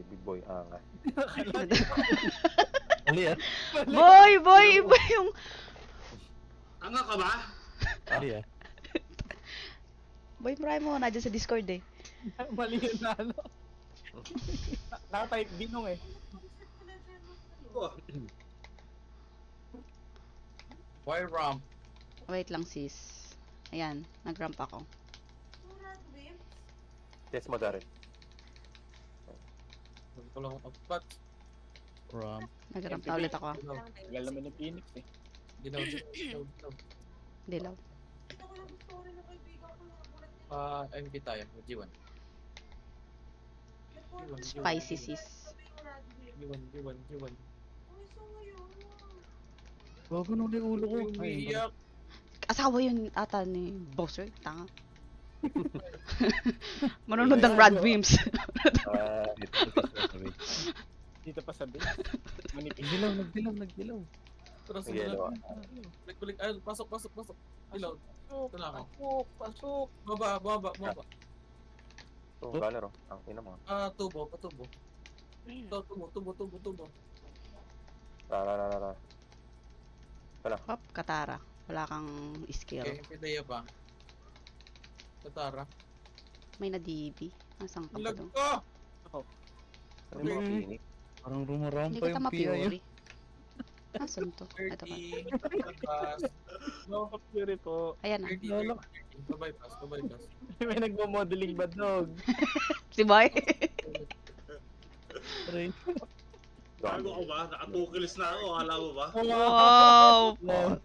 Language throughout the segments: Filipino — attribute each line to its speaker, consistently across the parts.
Speaker 1: baby boy, angas.
Speaker 2: Ali ah.
Speaker 3: Boy, iba yung...
Speaker 4: Tanga ka ba?
Speaker 2: Ali ah.
Speaker 3: Boy, maraming mo na dyan sa Discord eh.
Speaker 5: Mali yun na ano. Naka-type binong eh.
Speaker 4: Oh,
Speaker 6: Why ramp?
Speaker 3: Wait lang sis. Ayan, nag-ramp ako.
Speaker 1: Test mo, Darren.
Speaker 6: Wala akong agpat.
Speaker 2: Ramp.
Speaker 3: Nag-ramp na ulit ako.
Speaker 5: Tagal naman yung Phoenix eh.
Speaker 6: Ginaw.
Speaker 3: Dilaw.
Speaker 6: MK tayo. G1.
Speaker 3: Spicy sis.
Speaker 6: G1.
Speaker 2: Bago nung yung ulo ko. Ay,
Speaker 6: Umiiyak.
Speaker 3: Asawa yun ata ni Bowser. Tanga. Manunod ng Rad Wims.
Speaker 5: Dito pa sa base. Manipis.
Speaker 2: Nagdilaw.
Speaker 6: Tara,
Speaker 1: Sige,
Speaker 6: sunod.
Speaker 1: ano,
Speaker 6: Balik. Ay, pasok. Ilaw. Ito na ako.
Speaker 5: Pasok.
Speaker 6: Baba.
Speaker 1: Ito, galer, oh. Ang ina mo.
Speaker 6: Tubo. Ito, tubo.
Speaker 1: Tara.
Speaker 3: Hop, Katara. Wala kang skill.
Speaker 6: Okay, pidaya pa. Tatara.
Speaker 3: May na-DB. Nasaan ka pa
Speaker 6: Lag
Speaker 3: doon?
Speaker 6: ko!
Speaker 1: Ano yung mga pinik?
Speaker 2: Parang rumarampa
Speaker 3: Hindi ko
Speaker 2: yung
Speaker 3: tama
Speaker 2: PI yun.
Speaker 3: Fury. Nasaan to? Ito pa.
Speaker 6: 30. Pass.
Speaker 5: No, Fury po.
Speaker 3: Ayan na.
Speaker 6: 30. Pabypass.
Speaker 5: May nagmo-modeling ba dog?
Speaker 3: Si Boy.
Speaker 2: Aray.
Speaker 4: bago ko ba? Naka-2 kills na ako, akala mo ba?
Speaker 3: Wow!
Speaker 2: Wow.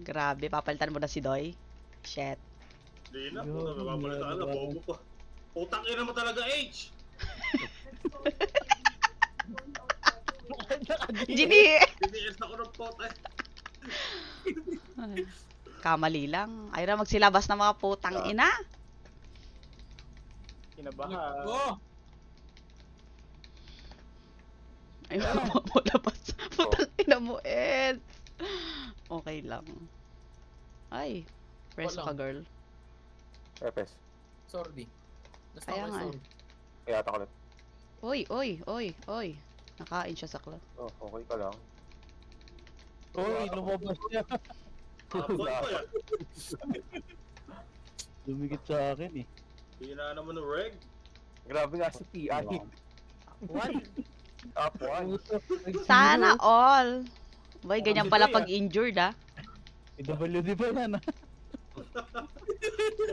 Speaker 3: Grabe, papalitan mo na si Doy. Shit.
Speaker 4: Hindi na, puta, mapapalitan na, bobo pa. Utang ina mo talaga, H!
Speaker 3: Gini!
Speaker 4: DDS ako ng pot eh.
Speaker 3: Kamali lang. Ayaw na magsilabas ng mga putang ina.
Speaker 5: Kinabahan.
Speaker 6: Oh!
Speaker 3: Ayaw mo labas. Putang ina mo, Ed. Okay lang. Ay. Preso ka, girl.
Speaker 1: Epes.
Speaker 6: Sorry.
Speaker 3: Kaya nga eh.
Speaker 1: Kaya ata ko ulit.
Speaker 3: Oy. Nakain siya sa club.
Speaker 1: Oh, okay ka lang.
Speaker 2: Uy, lumabas siya.
Speaker 4: Kapag ko yan.
Speaker 2: Lumikit sa akin eh.
Speaker 4: Hindi na naman ng reg.
Speaker 1: Grabe nga si PI. Top 1.
Speaker 3: Sana all. Boy, ganyan pala pag injured ah.
Speaker 2: PWD ba yan ah?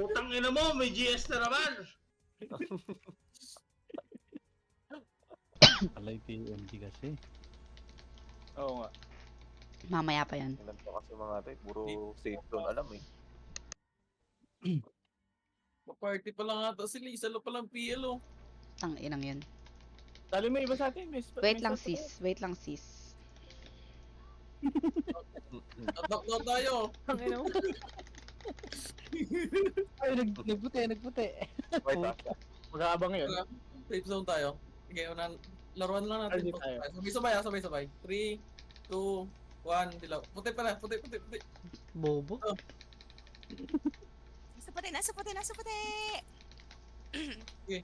Speaker 4: Utang ina mo, may GS na naman.
Speaker 2: Alay PMG kasi.
Speaker 5: Oo nga.
Speaker 3: Mamaya pa yan.
Speaker 1: Ilan pa kasi mga ito, puro safe zone alam eh.
Speaker 6: Party pa lang ata sila. Isa lang palang PL oh.
Speaker 3: Tang inang yun.
Speaker 5: Tali mo iba sa atin.
Speaker 3: Wait lang sis.
Speaker 6: Attack na tayo.
Speaker 2: Ay, nagputi.
Speaker 1: Wait ah.
Speaker 5: Mag-aabang yun.
Speaker 6: Safe zone tayo. Okay, laruan lang natin.
Speaker 5: Ready tayo.
Speaker 6: Sabay. 3, 2, 1, dilaw. Puti pala, puti.
Speaker 3: Bobo.
Speaker 7: Nasa puti.
Speaker 6: Okay.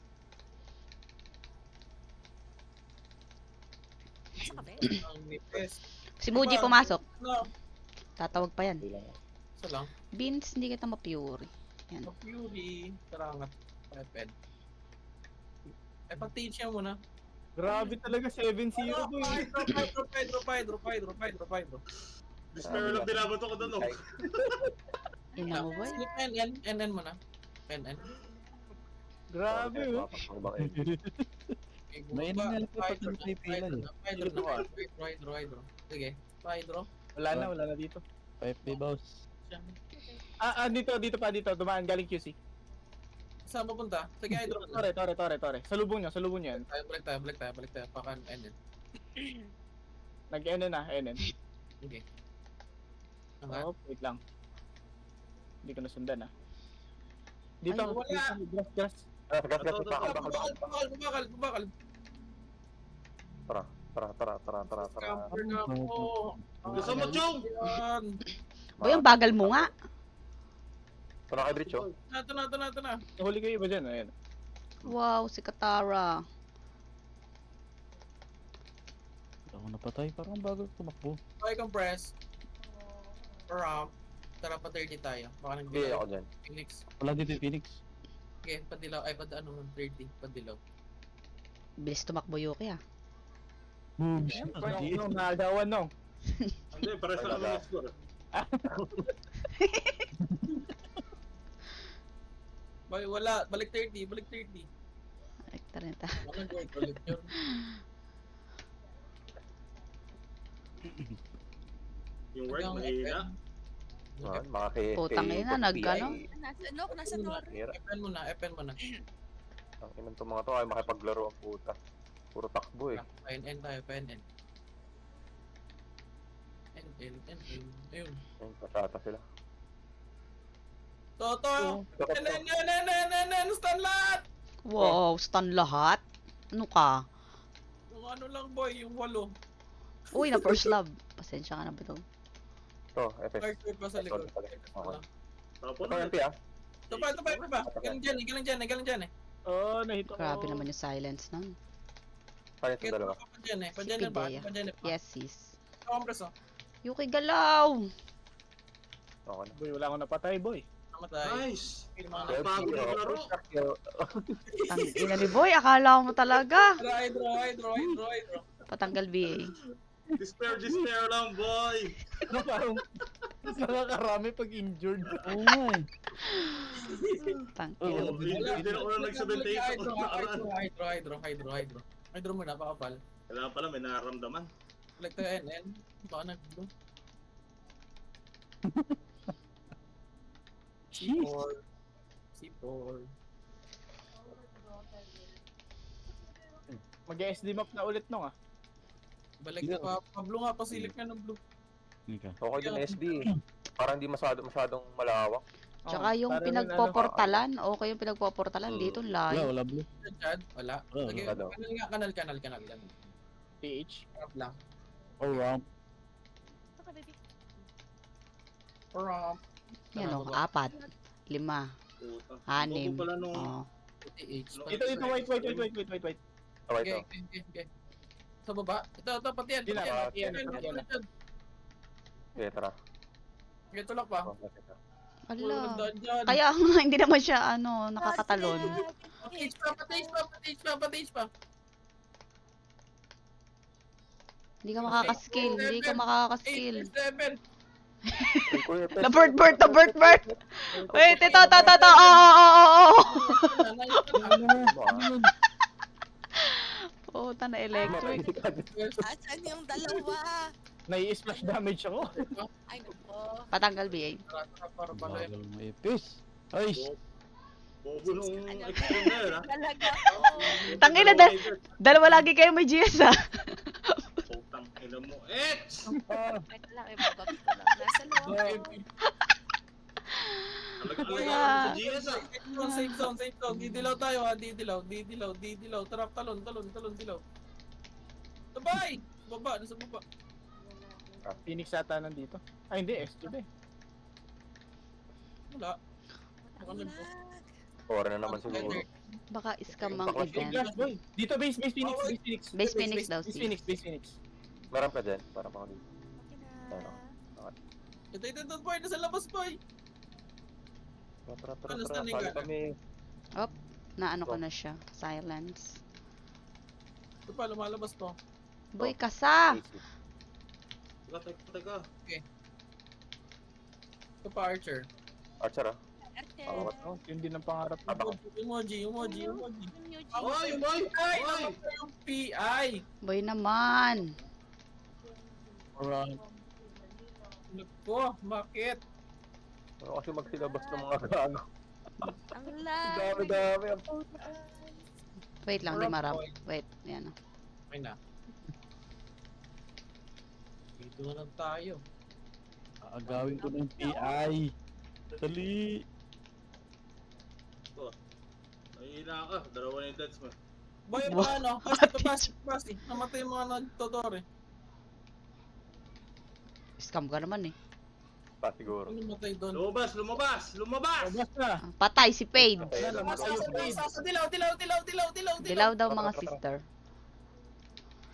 Speaker 7: Nasa kape?
Speaker 6: Ang nipes.
Speaker 3: Si Muji pumasok.
Speaker 6: No.
Speaker 3: Tatawag pa yan.
Speaker 6: Isa lang.
Speaker 3: Beans, hindi kita ma-fury. Yan.
Speaker 6: Fury. Karangat. Peped. Pag-teach niya muna.
Speaker 5: Grabe talaga 7-0 to eh.
Speaker 6: Drop hydro.
Speaker 4: Despair lang binabato ko doon, oh.
Speaker 3: Ina mo boy.
Speaker 6: Slip NN muna. NN.
Speaker 5: Grabe oh.
Speaker 2: Mainit nga lang po pag nagpipila eh.
Speaker 6: Hydro. Sige. Hydro.
Speaker 5: Wala na dito.
Speaker 2: 5 boss.
Speaker 5: Dito pa. Dumaan galing QC.
Speaker 6: Saan papunta? Sige, hydro.
Speaker 5: Tore. Salubong nyo yan.
Speaker 6: Balik tayo. Pakan NN.
Speaker 5: Nag-NN na, NN.
Speaker 6: Okay.
Speaker 5: Oh, wait lang. Hindi ko nasundan ah. Dito
Speaker 6: Ay,
Speaker 5: ako.
Speaker 6: wala.
Speaker 5: Gas.
Speaker 1: Gas,
Speaker 6: Bakal.
Speaker 1: Tara.
Speaker 6: Scamper na ako.
Speaker 4: Gusto mo, Chong?
Speaker 6: Yan.
Speaker 3: Boy, ang bagal mo nga.
Speaker 1: Tara kay Dricho.
Speaker 6: Ito na.
Speaker 5: Nahuli kayo iba dyan, ayan.
Speaker 3: Wow, si Katara.
Speaker 2: Ako napatay, parang bago tumakbo.
Speaker 6: Okay, compress. Ramp. Tara pa 30 tayo. Baka
Speaker 1: Hindi
Speaker 6: nagdilaw.
Speaker 1: ako dyan.
Speaker 6: Phoenix.
Speaker 2: Wala dito yung Phoenix.
Speaker 6: Okay, padilaw. Ay, ano, 30. Padilaw.
Speaker 3: Bilis tumakbo Yuki ah.
Speaker 2: Boom!
Speaker 5: No, naagawan no.
Speaker 4: Hindi, pares na kami score.
Speaker 6: Wala. Balik 30. Balik 30.
Speaker 3: Ay, taranta.
Speaker 6: Wala nang balik yun.
Speaker 4: Yung word, mahina.
Speaker 1: Mga
Speaker 3: Putang ina, nag-ano?
Speaker 7: Nasa lock, nasa door.
Speaker 6: FN mo na. FN mo na.
Speaker 1: Ang inan to mga to ay makipaglaro ang puta. Puro takbo eh.
Speaker 6: PNN tayo. PNN. NN. Ayun.
Speaker 1: Ayun, patata sila.
Speaker 6: Toto! NN! Stun lahat!
Speaker 3: Wow, stun lahat? Ano ka?
Speaker 6: Yung ano lang boy, yung 8.
Speaker 3: Uy, na first love. Pasensya ka na ba ito?
Speaker 1: Ito, FS.
Speaker 6: Hardcore pa sa likod.
Speaker 1: Okay.
Speaker 4: Tapos
Speaker 1: Ito MP ah.
Speaker 6: Ito pa. Galing dyan eh.
Speaker 5: Oh, nahito ko.
Speaker 3: Grabe naman yung silence nun.
Speaker 1: Kaya ito dalawa.
Speaker 6: Pa dyan eh. Pa dyan ba?
Speaker 3: Pidea.
Speaker 6: Pa dyan eh.
Speaker 3: Yes, sis.
Speaker 6: Compress oh.
Speaker 3: Yuki galaw!
Speaker 1: Okay na.
Speaker 5: Boy, wala akong napatay, boy.
Speaker 6: Namatay.
Speaker 4: Nice!
Speaker 6: Yung mga
Speaker 1: Well,
Speaker 4: Pagod
Speaker 1: zero.
Speaker 4: na laro.
Speaker 1: First shot kill.
Speaker 3: Ang ina ni Boy, akala mo talaga.
Speaker 6: Hydro.
Speaker 3: Patanggal BA.
Speaker 4: Despair lang, boy!
Speaker 5: Parang mas nakakarami pag injured.
Speaker 2: Oo nga eh.
Speaker 3: Tang
Speaker 4: Oo,
Speaker 3: ina.
Speaker 4: hindi na ako na nag-78 ako sa nakaraan.
Speaker 6: Hydro. Hydro muna, pakapal.
Speaker 4: Kailangan pala, may nararamdaman.
Speaker 6: Balik tayo NN. Baka nag-blue. C4.
Speaker 5: Mag-SD map na ulit nung ah.
Speaker 6: Balik pa. Blue nga, pasilip nga ng blue.
Speaker 2: Nika.
Speaker 1: Okay din SD eh. Parang hindi masyadong malawak.
Speaker 3: Tsaka yung
Speaker 5: Parang
Speaker 3: pinagpoportalan, okay yung pinagpoportalan dito,
Speaker 2: Wala,
Speaker 3: layo.
Speaker 2: wala blue.
Speaker 6: Chad, wala.
Speaker 2: Oo,
Speaker 6: Sige,
Speaker 1: wala daw.
Speaker 6: kanal.
Speaker 5: PH.
Speaker 6: Harap lang.
Speaker 2: Oh, ramp.
Speaker 6: Ramp.
Speaker 3: Yan o, 4, 5,
Speaker 4: Puta.
Speaker 3: 6.
Speaker 4: Bago pala nung...
Speaker 3: Oh.
Speaker 6: PTH.
Speaker 5: Ito, wait.
Speaker 1: Okay
Speaker 6: Okay,
Speaker 1: ito.
Speaker 6: okay. Sa baba. Ito, pati yan.
Speaker 5: Di na,
Speaker 6: Pati yan.
Speaker 5: pati yan.
Speaker 1: Okay, tara.
Speaker 6: Sige, tulak pa.
Speaker 1: Okay, ito.
Speaker 3: Ala.
Speaker 6: Daan dyan.
Speaker 3: Kaya nga, hindi naman siya, nakakatalon.
Speaker 6: Patage pa.
Speaker 3: Hindi ka makakaskill, hindi ka makakaskill.
Speaker 6: 8, 7.
Speaker 3: Na Bert. Wait, ito. Oo. Puta na electric.
Speaker 7: Asan yung dalawa?
Speaker 5: Nai-splash damage ako.
Speaker 7: Ay, nako.
Speaker 3: Patanggal BA.
Speaker 6: Para pala
Speaker 2: Bagal mo ipis. Ay!
Speaker 4: Bobo nung extreme na yun, ha?
Speaker 7: Talaga.
Speaker 3: Tangina, dalawa lagi kayo may GS ah.
Speaker 4: Putang ina mo. Ex!
Speaker 7: Wait lang, ibabab ko lang. Nasa loob.
Speaker 4: Talaga sa GS, ha?
Speaker 6: Safe zone. Didilaw tayo ha. Didilaw. Tarap, talon. Dilaw. Sabay! Nasa baba.
Speaker 5: Phoenix ata nandito. Ay, hindi. SG ba eh.
Speaker 6: Wala. Baka nag-
Speaker 1: Ora na naman siguro.
Speaker 3: Baka scam ang
Speaker 1: Baklas
Speaker 3: event.
Speaker 5: Flash, boy. Dito, base Phoenix.
Speaker 3: Base Phoenix daw,
Speaker 5: Base
Speaker 3: sis.
Speaker 5: Phoenix.
Speaker 1: Meron pa dyan. Para pa dito.
Speaker 6: Ito, boy. Nasa labas, boy.
Speaker 1: Tara.
Speaker 6: Ano, standing
Speaker 1: Sali
Speaker 6: ka?
Speaker 1: kami.
Speaker 3: Na ano ko na siya. Silence.
Speaker 6: Ito pa, lumalabas to.
Speaker 3: Boy, kasa!
Speaker 4: Teka.
Speaker 6: Ito pa, Archer.
Speaker 1: Archer ah.
Speaker 7: Arte.
Speaker 1: Oo.
Speaker 5: Oh, yun din ang pangarap ko.
Speaker 1: Abang.
Speaker 6: Emoji.
Speaker 7: Eugene.
Speaker 4: Oy, boy!
Speaker 6: Ay,
Speaker 4: Oy!
Speaker 6: namatay yung PI.
Speaker 3: Boy naman!
Speaker 2: Ramp.
Speaker 6: Naku, bakit?
Speaker 1: Ano kasi magsilabas ng mga gago.
Speaker 7: Ang lag.
Speaker 1: Dami.
Speaker 3: Wait lang, di marap. Wait, yan.
Speaker 6: Okay na. Dito na lang tayo.
Speaker 2: Aagawin ko ng PI. Dali.
Speaker 4: Mahina ka. Dalawa na yung deaths mo.
Speaker 6: Boy,
Speaker 3: Wow.
Speaker 6: paano? Pasti. Namatay yung mga nagtotore.
Speaker 3: Scam ka naman eh.
Speaker 1: Pa siguro.
Speaker 6: Ano matay doon?
Speaker 4: Lumabas, lumabas, lumabas!
Speaker 5: Labas na.
Speaker 3: Patay si Paige.
Speaker 1: Patay na,
Speaker 5: Nasa
Speaker 1: lumabas.
Speaker 6: Sa dilaw.
Speaker 3: Dilaw daw mga sister.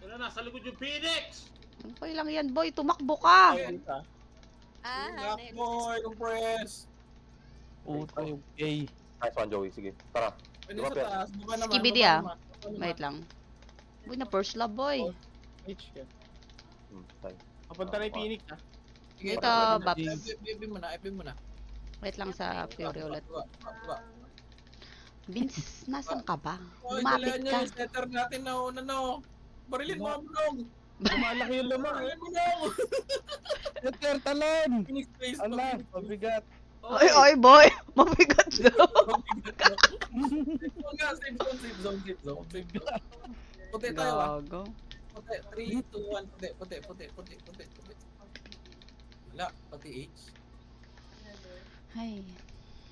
Speaker 4: Yan na, nasa likod yung Phoenix!
Speaker 3: Okay lang yan, boy. Tumakbo ka.
Speaker 5: Tayo dito.
Speaker 7: Ah,
Speaker 6: Boy, compress.
Speaker 2: Puta yung A.
Speaker 1: Nice one, Joey. Sige, tara.
Speaker 6: Pwede sa taas. Baba naman.
Speaker 3: Skibidi,
Speaker 6: baba
Speaker 3: ah.
Speaker 6: naman, baba naman.
Speaker 3: Wait lang. Boy, na first love, boy.
Speaker 5: H ka.
Speaker 1: Tayo.
Speaker 5: Papunta na yung Phoenix ha.
Speaker 6: Sige,
Speaker 3: Ito,
Speaker 6: tara,
Speaker 3: Babs.
Speaker 6: FB mo na, FB mo na.
Speaker 3: Wait lang sa Fury ulit.
Speaker 6: Baba.
Speaker 3: Vince, nasan ka ba?
Speaker 6: Oy,
Speaker 3: Lumapit
Speaker 6: dalaan niyo
Speaker 3: ka.
Speaker 6: yung setter natin na una, no. Barilin mo ang bulong.
Speaker 5: Lumalaki yung laman.
Speaker 6: Barilin mo lang.
Speaker 2: Peter, talon!
Speaker 6: Finish face.
Speaker 2: Ala, mabigat.
Speaker 3: Oy, boy! Mabigat daw.
Speaker 6: Save zone. Puti tayo, ah.
Speaker 3: Gago.
Speaker 6: Puti. 3, 2, 1. Puti. Wala, pati H.
Speaker 3: Ay.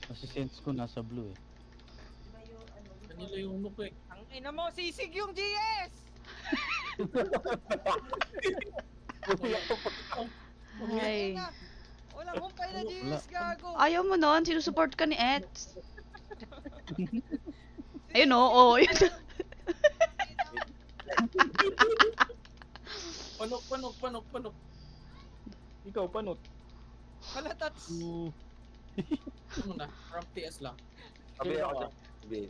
Speaker 2: Kasi sense ko nasa blue eh.
Speaker 6: Kanila yung look eh.
Speaker 8: Ang ina mo, sisig yung GS!
Speaker 3: Ay.
Speaker 8: Ina, walang humpay na GS, gago!
Speaker 3: Ayaw mo nun, sinusupport ka ni Eds. Ayun oo, yun.
Speaker 6: Panok.
Speaker 5: Ikaw, panot.
Speaker 8: Kalatats!
Speaker 6: Ano na, from TS lang.
Speaker 1: Sabi ako dyan. Hindi.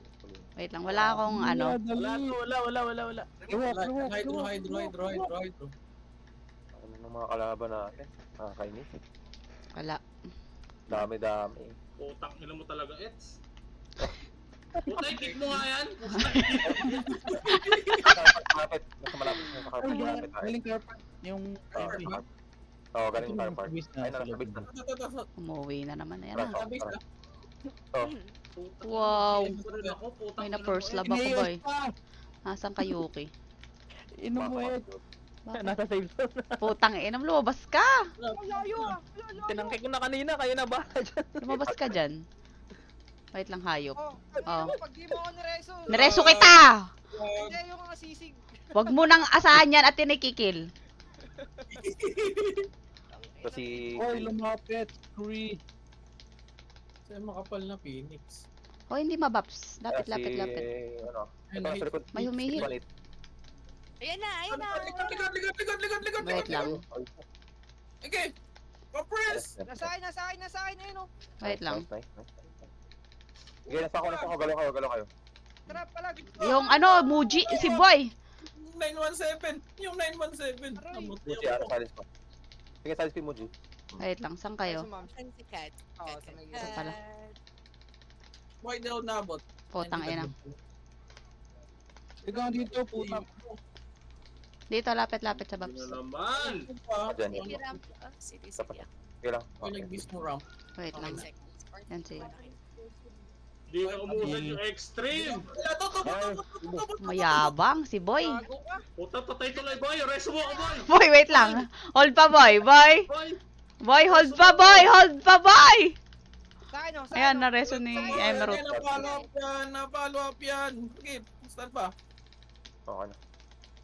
Speaker 3: Wait lang, wala akong ano.
Speaker 5: Wala.
Speaker 6: Hydro.
Speaker 1: Ano ng mga kalaban natin? Nakakainis.
Speaker 3: Wala.
Speaker 1: Dami.
Speaker 4: Putang ina mo talaga, Eds. Putay, kick mo nga yan!
Speaker 1: Malapit. Nasa malapit. Nasa carpet. Malapit tayo.
Speaker 2: Galing carpet. Yung
Speaker 1: Oo, galing car park. Ay, nasa big na.
Speaker 3: Umuwi na naman. Ayan
Speaker 1: Tara,
Speaker 3: na.
Speaker 1: tara. Oh,
Speaker 3: Wow.
Speaker 4: Ako, putang
Speaker 3: May
Speaker 4: ina
Speaker 3: na
Speaker 4: mo,
Speaker 3: first love ako, boy. Nasaan ka, Yuki?
Speaker 2: Inom mo eh.
Speaker 3: Bakit?
Speaker 5: Nasa safe zone.
Speaker 3: Putang inam, lumabas ka!
Speaker 8: Layo ah!
Speaker 5: Tinangkik ko na kanina, kayo na ba?
Speaker 3: Lumabas ka dyan. Wait lang, hayop.
Speaker 8: Oh,
Speaker 3: Oh.
Speaker 8: pag di mo ako nireso.
Speaker 3: Nareso kita!
Speaker 8: Hindi, yung mga sisig.
Speaker 3: Wag mo nang asahan yan at tinikikil.
Speaker 1: kasi...
Speaker 2: Oy, lumapit. Scree.
Speaker 6: Sa makapal na Phoenix.
Speaker 3: O, hindi mabaps. Lapit.
Speaker 1: Ano? Ito nasa likod.
Speaker 3: May humihit.
Speaker 1: Balit.
Speaker 7: Ayan na.
Speaker 6: Likod.
Speaker 3: Wait lang.
Speaker 6: Okay. Compress.
Speaker 8: Nasa akin na yun oh.
Speaker 3: Wait lang.
Speaker 1: Nice. Sige, nasa ako. Galaw kayo.
Speaker 8: Trap pala.
Speaker 3: Yung ano, Muji, si Boy.
Speaker 6: 917. Yung 917.
Speaker 8: Aray.
Speaker 1: Muji, salis pa. Sige, salis pa yung Muji.
Speaker 3: Wait lang, saan kayo?
Speaker 7: Saan si Kat?
Speaker 8: Oo, sa may
Speaker 3: Ito pala.
Speaker 6: Why daw nabot?
Speaker 3: Putang ina.
Speaker 2: Ikaw dito, puta.
Speaker 3: Dito, lapit sa
Speaker 4: Ano
Speaker 3: Babs.
Speaker 4: naman?
Speaker 1: Diyan.
Speaker 7: Sige, ramp. Sige.
Speaker 1: Sige lang.
Speaker 6: Yung nag-bis mo ramp.
Speaker 3: Wait lang.
Speaker 7: 10 seconds.
Speaker 3: Yan si...
Speaker 4: Di ka umuusad yung extreme!
Speaker 3: Mayabang, si Boy.
Speaker 8: Gago ka.
Speaker 4: Puta, patay tuloy, boy! Reso mo ako, boy!
Speaker 3: Boy, wait lang. Hold pa, Boy. Boy,
Speaker 4: Boy!
Speaker 3: hold pa, Boy.
Speaker 8: Sa akin oh.
Speaker 3: Ayan, nareso ni Emerald.
Speaker 6: Na-follow up yan. Okay, start pa.
Speaker 1: Okay na.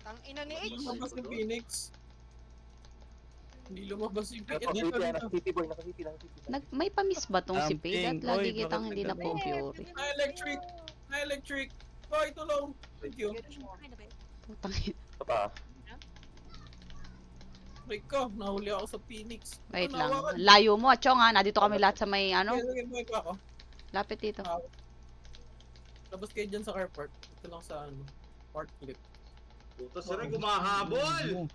Speaker 8: Tang ina ni H.
Speaker 6: Lumabas yung Phoenix. Hindi lumabas yung
Speaker 1: Nasa
Speaker 6: Phoenix.
Speaker 1: city, nasa city, boy. Nasa city.
Speaker 3: May pamiss ba tong si Paige? At
Speaker 2: Something,
Speaker 3: lagi
Speaker 2: boy,
Speaker 3: kitang
Speaker 2: bakit
Speaker 3: hindi na
Speaker 2: nagkagawa?
Speaker 3: po Fury.
Speaker 6: Na-electric. Boy, tulong. Thank you.
Speaker 3: Putang ina.
Speaker 1: Ito pa.
Speaker 6: Break ko. Nahuli ako sa Phoenix.
Speaker 3: Wait
Speaker 6: Ano,
Speaker 3: lang.
Speaker 6: hawakan?
Speaker 3: Layo mo, Chong ha. Nandito kami lahat sa may ano.
Speaker 6: Sige, break ako.
Speaker 3: Lapit dito.
Speaker 6: Tapos kayo dyan sa carport. Ito lang sa ano. Port clip.
Speaker 4: Puta, sir, gumahabol!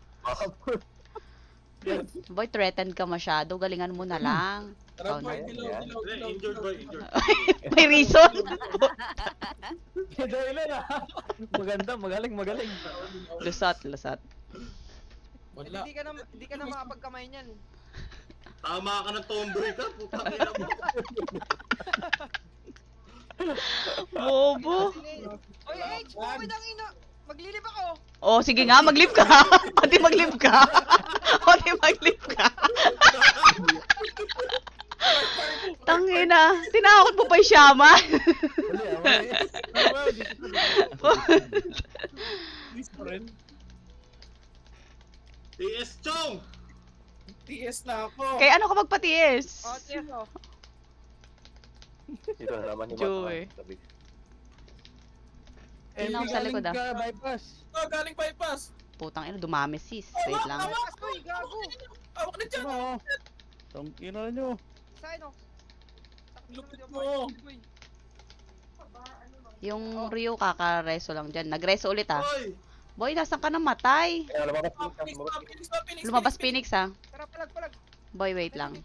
Speaker 3: Boy, threatened ka masyado. Galingan mo na lang.
Speaker 6: Tara,
Speaker 3: Oh,
Speaker 6: boy.
Speaker 3: no.
Speaker 6: Dilaw.
Speaker 4: Injured, boy, injured.
Speaker 3: May reason.
Speaker 5: Dahilan na. Maganda, magaling.
Speaker 3: Lusat.
Speaker 6: Wala.
Speaker 8: Hindi ka na makapagkamay niyan.
Speaker 4: Tama ka ng tomboy ka, puta ina mo.
Speaker 3: Bobo.
Speaker 8: Oy, H, bumid ang ina. Maglilip ako.
Speaker 3: Oh, sige nga, mag-live ka. Pati mag-live ka. Tangina. Tinakot mo pa yung shaman.
Speaker 6: Please, friend.
Speaker 4: TS Chong!
Speaker 6: TS na ako.
Speaker 3: Kaya ano ka magpatiis?
Speaker 8: Oh, tiyan mo.
Speaker 1: Dito na naman yung
Speaker 3: Joey.
Speaker 1: mga sabi.
Speaker 3: Yun ako sa likod, ah.
Speaker 5: Galing ka, bypass.
Speaker 6: Oh, galing bypass.
Speaker 3: Putang ina, dumami sis. Wait lang.
Speaker 8: Bypass ko, gago.
Speaker 6: Awak na dyan.
Speaker 5: Ano?
Speaker 2: Tang ina nyo.
Speaker 8: Saan o?
Speaker 6: Lupit mo.
Speaker 3: Yung Rio kakareso lang dyan. Nagreso ulit ah.
Speaker 4: Hoy!
Speaker 3: Boy, nasan ka namatay?
Speaker 1: Kaya lumabas
Speaker 6: Ah,
Speaker 1: Phoenix,
Speaker 6: Phoenix na, Phoenix.
Speaker 3: Lumabas Phoenix ah.
Speaker 8: Tara, palag.
Speaker 3: Boy, wait lang.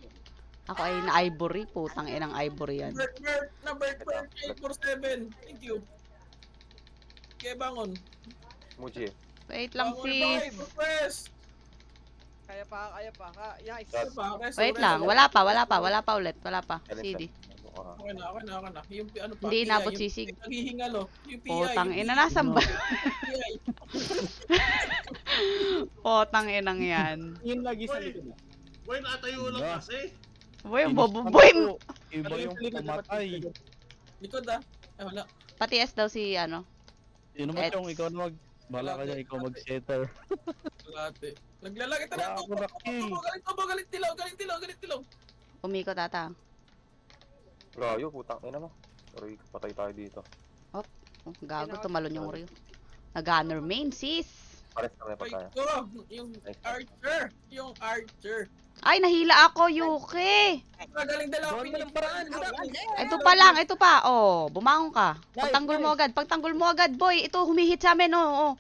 Speaker 3: Ako ay na-ivory. Putang inang ivory yan.
Speaker 6: Bert, number 847. Thank you. Kaya bangon.
Speaker 1: Muji.
Speaker 3: Wait lang
Speaker 6: Bangon,
Speaker 3: sis.
Speaker 6: bye, press.
Speaker 8: Kaya pa. Nice.
Speaker 1: Got-
Speaker 3: Wait lang. Wala pa ulit. Wala pa. CD.
Speaker 6: Okay na. Yung ano pa.
Speaker 3: Hindi
Speaker 6: PI,
Speaker 3: inabot
Speaker 6: yung
Speaker 3: sisig.
Speaker 6: Naghihingal oh. Yung PI.
Speaker 3: Putang
Speaker 6: yung
Speaker 3: ina,
Speaker 6: PI.
Speaker 3: nasan ba?
Speaker 6: PI.
Speaker 3: Putang inang yan.
Speaker 5: Yun lagi sa likod.
Speaker 4: Boy, nakatayo lang
Speaker 2: Ba?
Speaker 4: kasi.
Speaker 3: Boy,
Speaker 2: Finish
Speaker 3: bobo
Speaker 2: pa
Speaker 3: boy.
Speaker 2: to. Iba
Speaker 5: Ano
Speaker 2: yung
Speaker 5: sa likod, dapat
Speaker 2: pumatay.
Speaker 5: sa likod.
Speaker 6: Likod ah. Ay wala.
Speaker 3: Pati S daw si ano.
Speaker 2: Sino ba
Speaker 3: Eds.
Speaker 2: yung ikaw na mag... Bala ka dyan, ikaw mag-setter.
Speaker 6: Kalate. Naglalagay
Speaker 2: Wala
Speaker 6: talaga.
Speaker 2: ako na-kill.
Speaker 6: Galit tilaw.
Speaker 3: Umikot ata.
Speaker 1: Rayo, putang ina mo. Sorry, patay tayo dito.
Speaker 3: Oh, gago, tumalon yung Rio. Nag-gunner main sis.
Speaker 1: Pares na may
Speaker 6: Ay
Speaker 1: patay.
Speaker 6: ko. Yung Archer.
Speaker 3: Ay, nahila ako, Yuki.
Speaker 6: Magaling dalawa.
Speaker 5: Gawin mo ng paraan.
Speaker 3: Ito pa. Oh, bumangon ka. Pagtanggol mo agad, boy. Ito, humihit sa amin, oh.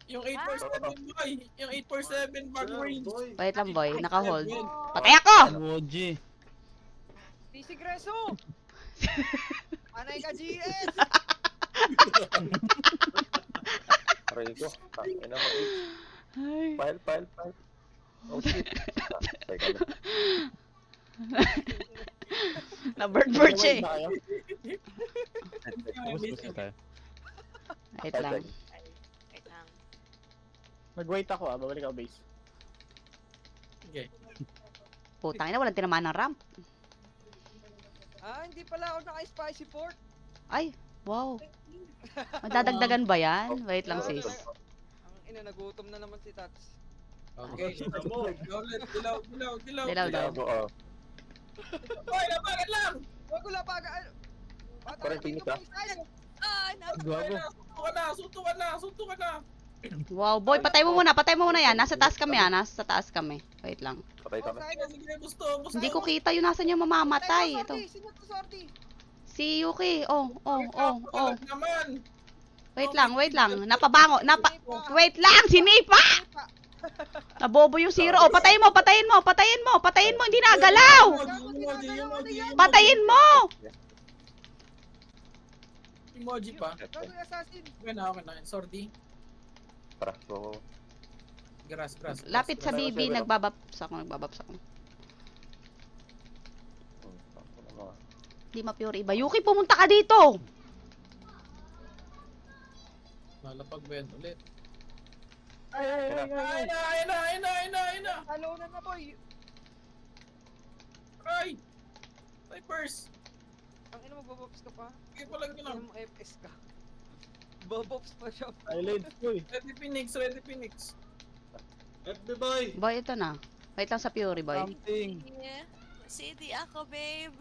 Speaker 6: Yung 847 boy. Yung 847 back range.
Speaker 4: Boy.
Speaker 3: Wait lang, boy. Naka-hold. Patay ako!
Speaker 2: Emoji.
Speaker 8: Sisig Reso. Anay ka, GS.
Speaker 1: Aray ko. Tang ina mo.
Speaker 3: Ay.
Speaker 1: File. Oh shit. Teka lang.
Speaker 3: Na-bird siya eh.
Speaker 5: Na kayo?
Speaker 2: Tapos gusto tayo.
Speaker 3: Wait lang.
Speaker 7: Wait lang.
Speaker 5: Nag-wait ako babalik ako base.
Speaker 6: Okay.
Speaker 3: Putang ina, walang tinamaan ng ramp.
Speaker 8: Hindi pala ako naka-spicy port.
Speaker 3: Ay, wow. Madadagdagan ba yan? Wait lang, sis.
Speaker 8: Ang ina, nagutom na naman si Tats.
Speaker 6: Okay. Dilaw.
Speaker 3: Dilaw daw.
Speaker 1: Gago, ah.
Speaker 6: Boy, nabagan lang.
Speaker 8: Wag ko lang paga.
Speaker 1: Parang tingin ka.
Speaker 7: Ah,
Speaker 2: Gago.
Speaker 6: Sunto ka na.
Speaker 3: Wow, boy, patay mo muna yan. Nasa taas kami, Wait lang.
Speaker 1: Patay kami.
Speaker 6: Sige, gusto.
Speaker 3: Hindi ko kita yun, nasan yung mamamatay. Ito.
Speaker 8: Sino to, Sorty?
Speaker 3: Si Yuki. Oh.
Speaker 6: Naman.
Speaker 3: Wait lang. Wait lang, sinipa! Nabobo yung zero. Oh, patayin mo. Hindi nagalaw. Patayin mo!
Speaker 6: Emoji pa.
Speaker 8: Gago yung assassin.
Speaker 6: Okay na. Sorry.
Speaker 1: Tara, go.
Speaker 6: Grass.
Speaker 3: Lapit sa BB, nagbabaps ako. Di ma-pure iba. Yuki, pumunta ka dito!
Speaker 6: Lalapag ba yan ulit?
Speaker 5: Ay.
Speaker 6: Ayun na.
Speaker 8: Hello na, boy.
Speaker 6: Ay! Typers!
Speaker 8: Ang ina mo, bobops ka pa.
Speaker 6: Sige pa lang yun lang.
Speaker 8: Ang FS ka. Bobops pa siya.
Speaker 5: Silence ko eh.
Speaker 6: Ready Phoenix.
Speaker 4: FB boy.
Speaker 3: Boy, ito na. Wait lang sa Fury, boy.
Speaker 2: Something.
Speaker 7: Yeah. CD ako, babe.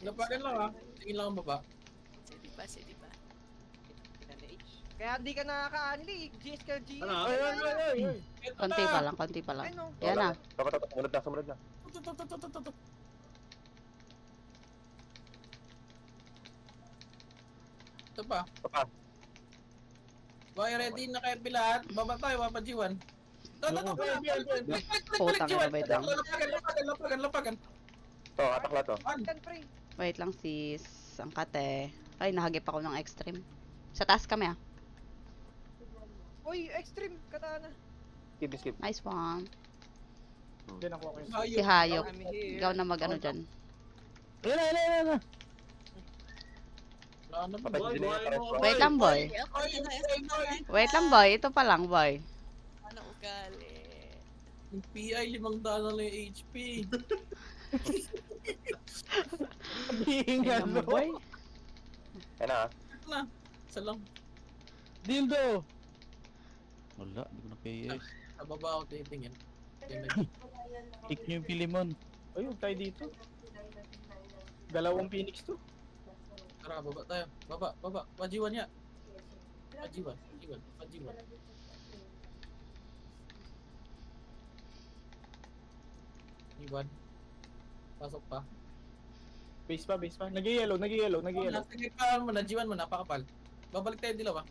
Speaker 6: Lapagan lang ha. Tingin lang ang baba.
Speaker 7: CD pa.
Speaker 8: Kaya hindi ka nakaka-unli. GS ka, GS.
Speaker 4: Ano?
Speaker 5: Ay.
Speaker 6: Ito
Speaker 3: Konti pa lang.
Speaker 8: Ay, no.
Speaker 3: Yan na.
Speaker 1: Dapat, sumunod na.
Speaker 6: Tututututututu. Ito pa. Boy, ready na kayo lahat. Baba tayo, Papa G1.
Speaker 3: Putang ina, wait lang.
Speaker 6: Lapagan.
Speaker 1: To, atakla to.
Speaker 8: Kan, pre.
Speaker 3: Wait lang, sis. Ang kate. Ay, nahagip ako ng extreme. Sa taas kami, ah.
Speaker 8: Uy, extreme. Katana.
Speaker 1: Skip.
Speaker 3: Nice one.
Speaker 5: Hindi na ko kayo.
Speaker 3: Si Hayok.
Speaker 8: I'm here.
Speaker 3: Ikaw na mag-ano dyan.
Speaker 2: Ayan.
Speaker 1: Patay
Speaker 4: Boy,
Speaker 1: din
Speaker 4: buhay
Speaker 1: pares
Speaker 4: mo,
Speaker 1: pa.
Speaker 3: Wait lang, boy. Wait lang, boy. Ito pa lang, boy.
Speaker 7: Ano ugali?
Speaker 6: Yung PI, 500 na lang yung HP.
Speaker 5: Sabihin nga,
Speaker 3: Tingnan mo,
Speaker 5: no?
Speaker 3: boy.
Speaker 1: Ayan na, ah.
Speaker 6: Ito na. Isa lang.
Speaker 2: Dildo. Wala, hindi ko na PS.
Speaker 6: Sa baba ako titingin.
Speaker 2: Kick nyo yung Pilimon.
Speaker 5: Ay, huwag tayo dito. Dalawang Phoenix to.
Speaker 6: Tara, baba tayo. Baba. Pajiwan niya. Pajiwan. Iwan. Pasok pa.
Speaker 5: Base pa. Nag-yellow.
Speaker 6: Nasa gitna mo na, Jiwan mo, napakapal. Babalik tayo dilaw ah.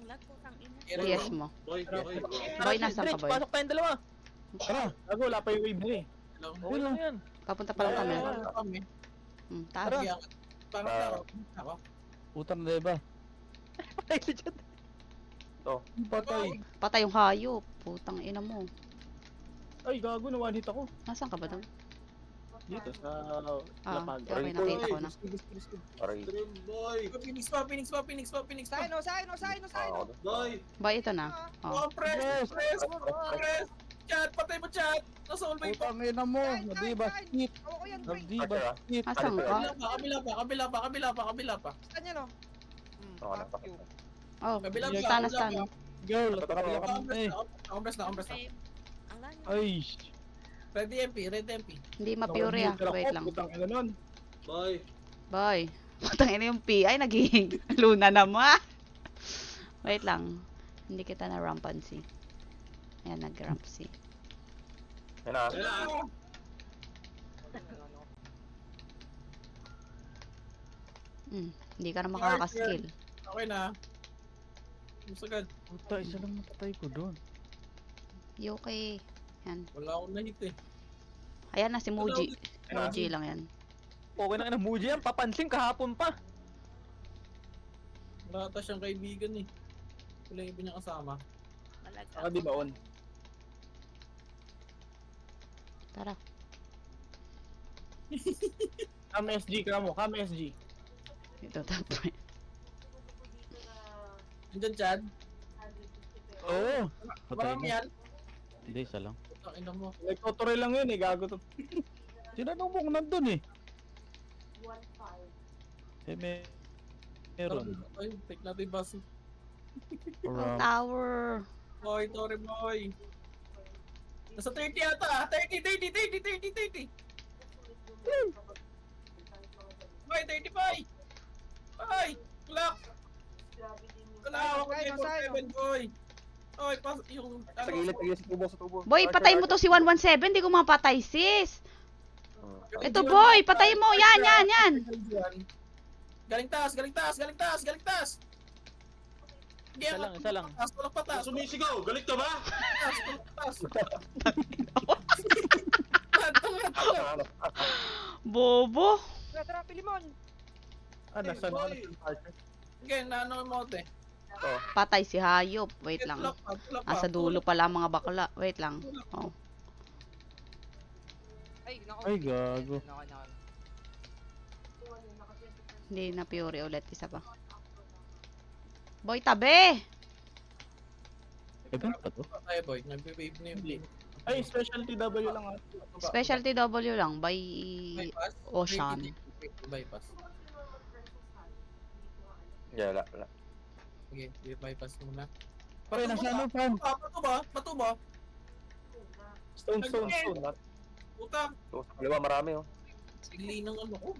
Speaker 7: Lag ko kang ina.
Speaker 3: Yes mo.
Speaker 4: Boy.
Speaker 3: Boy, nasan ka, boy?
Speaker 8: Pasok tayong dalawa.
Speaker 5: Tara, bago wala pa yung wave na eh.
Speaker 6: Dilaw.
Speaker 8: Okay lang yan.
Speaker 3: Papunta pa lang kami.
Speaker 6: Ano kami?
Speaker 3: Tara.
Speaker 6: Sige, angat. Parang ako.
Speaker 2: Putang na ba?
Speaker 8: Patay si Chat.
Speaker 2: Patay.
Speaker 3: Patay yung hayop. Putang ina mo.
Speaker 5: Ay, gago, na-one hit ako.
Speaker 3: Nasaan ka ba doon?
Speaker 5: Dito sa
Speaker 3: Ah,
Speaker 5: lapag.
Speaker 3: okay, nakita ko na.
Speaker 1: Aray.
Speaker 4: Stream boy.
Speaker 6: Phoenix pa.
Speaker 8: Sa akin, sa akin.
Speaker 4: Boy.
Speaker 3: Boy, ito na. Oh.
Speaker 6: Oh, press. Chat, patay mo chat. Nasa all way pa.
Speaker 2: Putang ina mo. Nadiba skit.
Speaker 8: Ako ko yan, pre.
Speaker 2: Nadiba skit.
Speaker 3: Nasaan ka?
Speaker 6: Kabila pa.
Speaker 8: Saan yan, oh?
Speaker 1: Oo,
Speaker 8: Fuck you.
Speaker 3: Oh,
Speaker 6: Kabila pa.
Speaker 3: stun na stun.
Speaker 2: Girl, kabila ka muna eh.
Speaker 6: Compres na.
Speaker 7: Babe. Ang layo.
Speaker 2: Ay.
Speaker 6: Red MP.
Speaker 3: Hindi ma-pure ah. Wait lang.
Speaker 5: Putang ina nun.
Speaker 4: Boy.
Speaker 3: Boy. Putang ina yung P. Ay, naging Luna naman. Wait lang. Hindi kita na rampancy. Ayan, nag-rampsy.
Speaker 1: Yan na.
Speaker 3: Hindi ka na makakaskill.
Speaker 6: Okay na. Musagad.
Speaker 2: Puta, isa lang natatay ko doon.
Speaker 3: Okay. Yan.
Speaker 6: Wala akong na-hit eh.
Speaker 3: Ayan na si Muji. Muji lang yan.
Speaker 8: Okay na Muji yan. Papansin kahapon pa.
Speaker 6: Wala ata siyang kaibigan eh. Wala yung iba niyang kasama.
Speaker 7: Malag
Speaker 5: Saka di ba on?
Speaker 3: Tara.
Speaker 5: Cam SG ka mo, Cam SG.
Speaker 3: Ito tapos.
Speaker 6: Andyan Chad.
Speaker 2: Oo. Patay
Speaker 6: Marami
Speaker 2: na.
Speaker 6: yan.
Speaker 2: Hindi, isa lang.
Speaker 6: Ang ina mo.
Speaker 5: Nagtutuloy lang yun eh, gago to.
Speaker 2: Sinanong mo kung nandun eh. Meron.
Speaker 6: Ay, take natin yung bus.
Speaker 2: Around.
Speaker 3: Tower.
Speaker 6: Boy, Tore boy. Nasa 30 ata. 30. Boy, 35. Ay, clock. Kalawa ko
Speaker 8: Sa'yo,
Speaker 6: yung
Speaker 8: sa'yo.
Speaker 6: 47, boy. Oy, pas yung
Speaker 1: Sa gilid, sa tubo.
Speaker 3: Boy, patay mo to si 117. Di ko mapatay, sis.
Speaker 1: Hmm.
Speaker 3: Ito, boy. Patay mo. Yan.
Speaker 6: Galing taas.
Speaker 8: Isa lang.
Speaker 6: Tulak patas.
Speaker 4: Sumisigaw. Galit ka ba?
Speaker 6: Taas.
Speaker 3: Bobo.
Speaker 8: Tara, Pilimon.
Speaker 5: Nasa
Speaker 4: Boy.
Speaker 6: Again, naano mo te?
Speaker 3: Patay si hayop. Wait lang.
Speaker 6: Tulak pa.
Speaker 3: Nasa dulo pala ang mga bakla. Wait lang. Oh.
Speaker 2: Ay, gago.
Speaker 3: Hindi na pure ulit. Isa pa. Boy, tabi.
Speaker 2: Event pa to?
Speaker 6: Tayo boy, nagbe-wave na yung blink.
Speaker 5: Ay, specialty W lang ah.
Speaker 3: Specialty W lang. By
Speaker 6: Bypass.
Speaker 3: Ocean.
Speaker 6: Bypass.
Speaker 1: Yeah, wala.
Speaker 6: Okay, bypass muna.
Speaker 2: Ay, nasa ano, Fran?
Speaker 6: Bato ba?
Speaker 5: Stone.
Speaker 6: Puta,
Speaker 1: So, sa kaliwa, marami oh.
Speaker 6: sigli ng ano ko.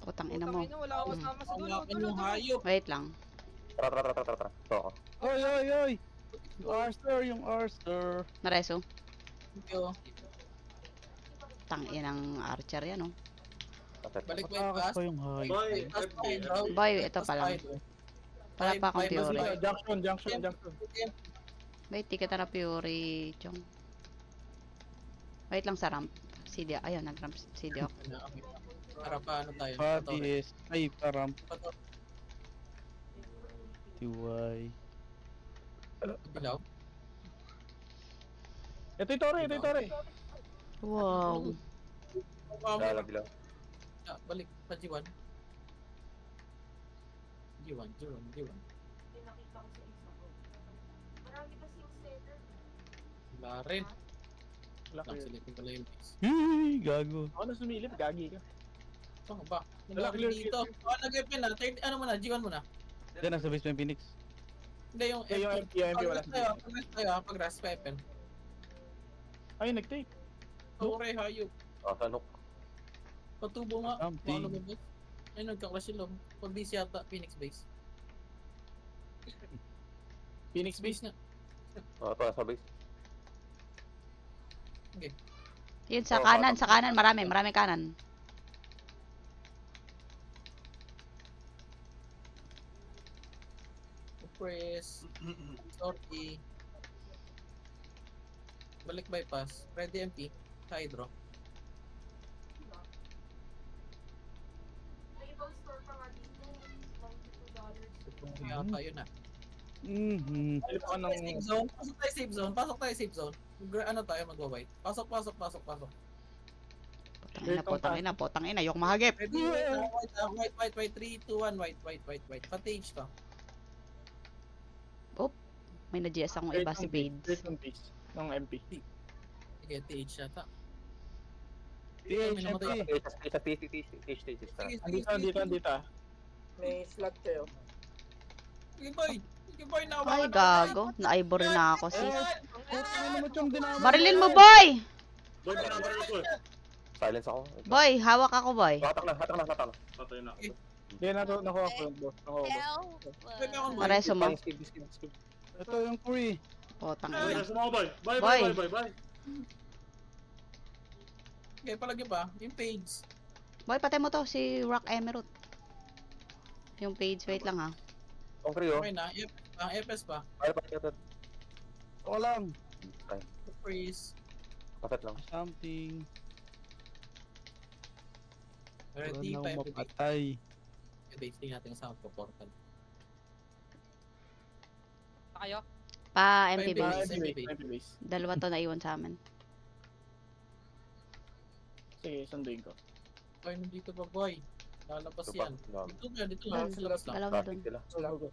Speaker 3: Putang ina mo.
Speaker 8: Wala akong kasama sa dulo.
Speaker 6: Ang yung hayop.
Speaker 3: Wait lang.
Speaker 1: Tara. Ito ako.
Speaker 2: Oy! Yung Arthur.
Speaker 3: Nareso.
Speaker 6: Yo,
Speaker 3: Tang inang archer yan, oh.
Speaker 6: balik
Speaker 2: Matakas
Speaker 6: bypass.
Speaker 2: pa yung hayop.
Speaker 4: Boy.
Speaker 6: Bypass pa yun, bro.
Speaker 3: Boy, ito pa lang. Wala pa akong
Speaker 6: Bypass
Speaker 3: pure.
Speaker 6: pa.
Speaker 5: Junction.
Speaker 3: Wait, di kita na pure, Chong. Wait lang sa ramp. CD, ayun, nag-ramp CD ako.
Speaker 6: Para paano tayo?
Speaker 2: Pati is, ay, parang
Speaker 6: Pato.
Speaker 2: UI.
Speaker 6: Bilaw.
Speaker 5: Ito yung Tore.
Speaker 3: Wow.
Speaker 1: Lalabilaw.
Speaker 6: Balik pa G1. G1. Wala rin.
Speaker 5: Wala
Speaker 6: Lang silipin ko lang yung base.
Speaker 2: Hii, gago.
Speaker 5: Ako na sumilip, gagi ka.
Speaker 6: Ito ba?
Speaker 5: Wala,
Speaker 6: Wala
Speaker 5: clear,
Speaker 6: dito. Nag-FP na. Ano muna? G1 muna.
Speaker 2: Diyan, nasa basement Phoenix.
Speaker 6: Hindi yung
Speaker 5: Yung MP wala.
Speaker 6: Pag-rest tayo. Pag-rest pa FN.
Speaker 5: Ay, nag-take.
Speaker 6: Ore, hayop.
Speaker 1: Sanok.
Speaker 6: Patubo nga.
Speaker 2: Something.
Speaker 6: Paano ba? Ay, nagka-clash sila. Pag base yata, Phoenix base.
Speaker 5: Phoenix base.
Speaker 6: Base nga.
Speaker 1: Ito, nasa base.
Speaker 3: Yun, sa
Speaker 1: Oh,
Speaker 3: kanan,
Speaker 1: parang-
Speaker 3: sa kanan. Marami kanan.
Speaker 6: Press. Sorry. Balik bypass. Ready MP. Sa hydro. Ito yata yun ah.
Speaker 2: Mhm.
Speaker 5: Ano pa ng...
Speaker 6: Safe zone. Pasok tayo safe zone. Pasok tayo safe zone. Ano tayo mag-white? Pasok.
Speaker 3: Putang ina, yok mahagip.
Speaker 6: Ready? White. 3, 2, 1. White. Patage ka.
Speaker 3: May na-GS akong iba si Bades.
Speaker 5: Wait ng base. Ng MP.
Speaker 6: Sige, TH yata.
Speaker 2: TH,
Speaker 6: May namatay.
Speaker 1: TH.
Speaker 5: Andito.
Speaker 8: May slot kayo.
Speaker 6: Sige, boy.
Speaker 3: Ay,
Speaker 6: Nakabakan
Speaker 3: gago. Na-ivory na ako, sis.
Speaker 2: Ano mo yung dinama?
Speaker 3: Barilin mo, boy!
Speaker 4: Boy, binabaril ako eh.
Speaker 1: Silence ako.
Speaker 3: Boy, hawak ako, boy.
Speaker 1: Hatak na.
Speaker 4: Patay na.
Speaker 5: Hindi, nakuha ko yung boss. Nakuha ko.
Speaker 6: Help!
Speaker 3: Pareso mo.
Speaker 1: Skip.
Speaker 2: Ito yung free.
Speaker 3: Putang
Speaker 4: Ay,
Speaker 3: ina.
Speaker 4: nasa mga boy.
Speaker 3: Boy.
Speaker 4: Bye.
Speaker 6: Okay, palagi pa. Yung page.
Speaker 3: Boy, patay mo to, si Rock Emerald. Yung page, wait lang ha.
Speaker 1: Konkre, oh.
Speaker 6: Okay na. FS pa.
Speaker 1: Ay.
Speaker 2: Ito lang.
Speaker 6: Freeze.
Speaker 1: Kaset lang.
Speaker 2: Something.
Speaker 6: Ready,
Speaker 2: Wala na
Speaker 6: 5
Speaker 2: akong mapatay.
Speaker 6: base. Tingnan natin sa portal.
Speaker 8: Kayo?
Speaker 3: Pa, MP
Speaker 6: Five
Speaker 3: base.
Speaker 6: base.
Speaker 5: MP base.
Speaker 3: Dalawa to naiwan sa amin.
Speaker 5: Sige, sunduin ko.
Speaker 6: Boy, nandito pa, boy. Lalabas
Speaker 1: Ito pa.
Speaker 6: yan. Dito lang. Sa labas lang.
Speaker 3: Dalawa na
Speaker 1: Traffic
Speaker 3: dun.
Speaker 1: sila.
Speaker 5: Go.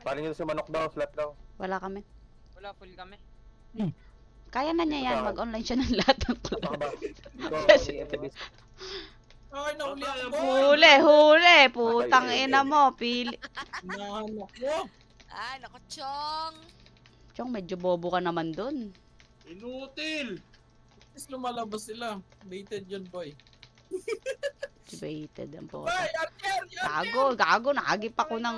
Speaker 1: Paling nyo si Manok daw, flat daw.
Speaker 3: Wala kami.
Speaker 8: Wala, full kami.
Speaker 3: Kaya na niya yan, mag-online siya ng lahat ng
Speaker 1: Saka
Speaker 3: club.
Speaker 1: ba? Ito,
Speaker 3: Yes.
Speaker 1: may FTBs.
Speaker 6: Ay, nahuli ako, boy!
Speaker 3: Huli! Putang ina mo, pili.
Speaker 6: Nahanap ko.
Speaker 7: Ay, naku, Chong.
Speaker 3: Chong, medyo bobo ka naman dun.
Speaker 4: Inutil!
Speaker 6: Tapos lumalabas sila. Baited yun, boy.
Speaker 3: Debated ang po.
Speaker 6: Boy, Archer!
Speaker 3: Gago, nakagip ako ng...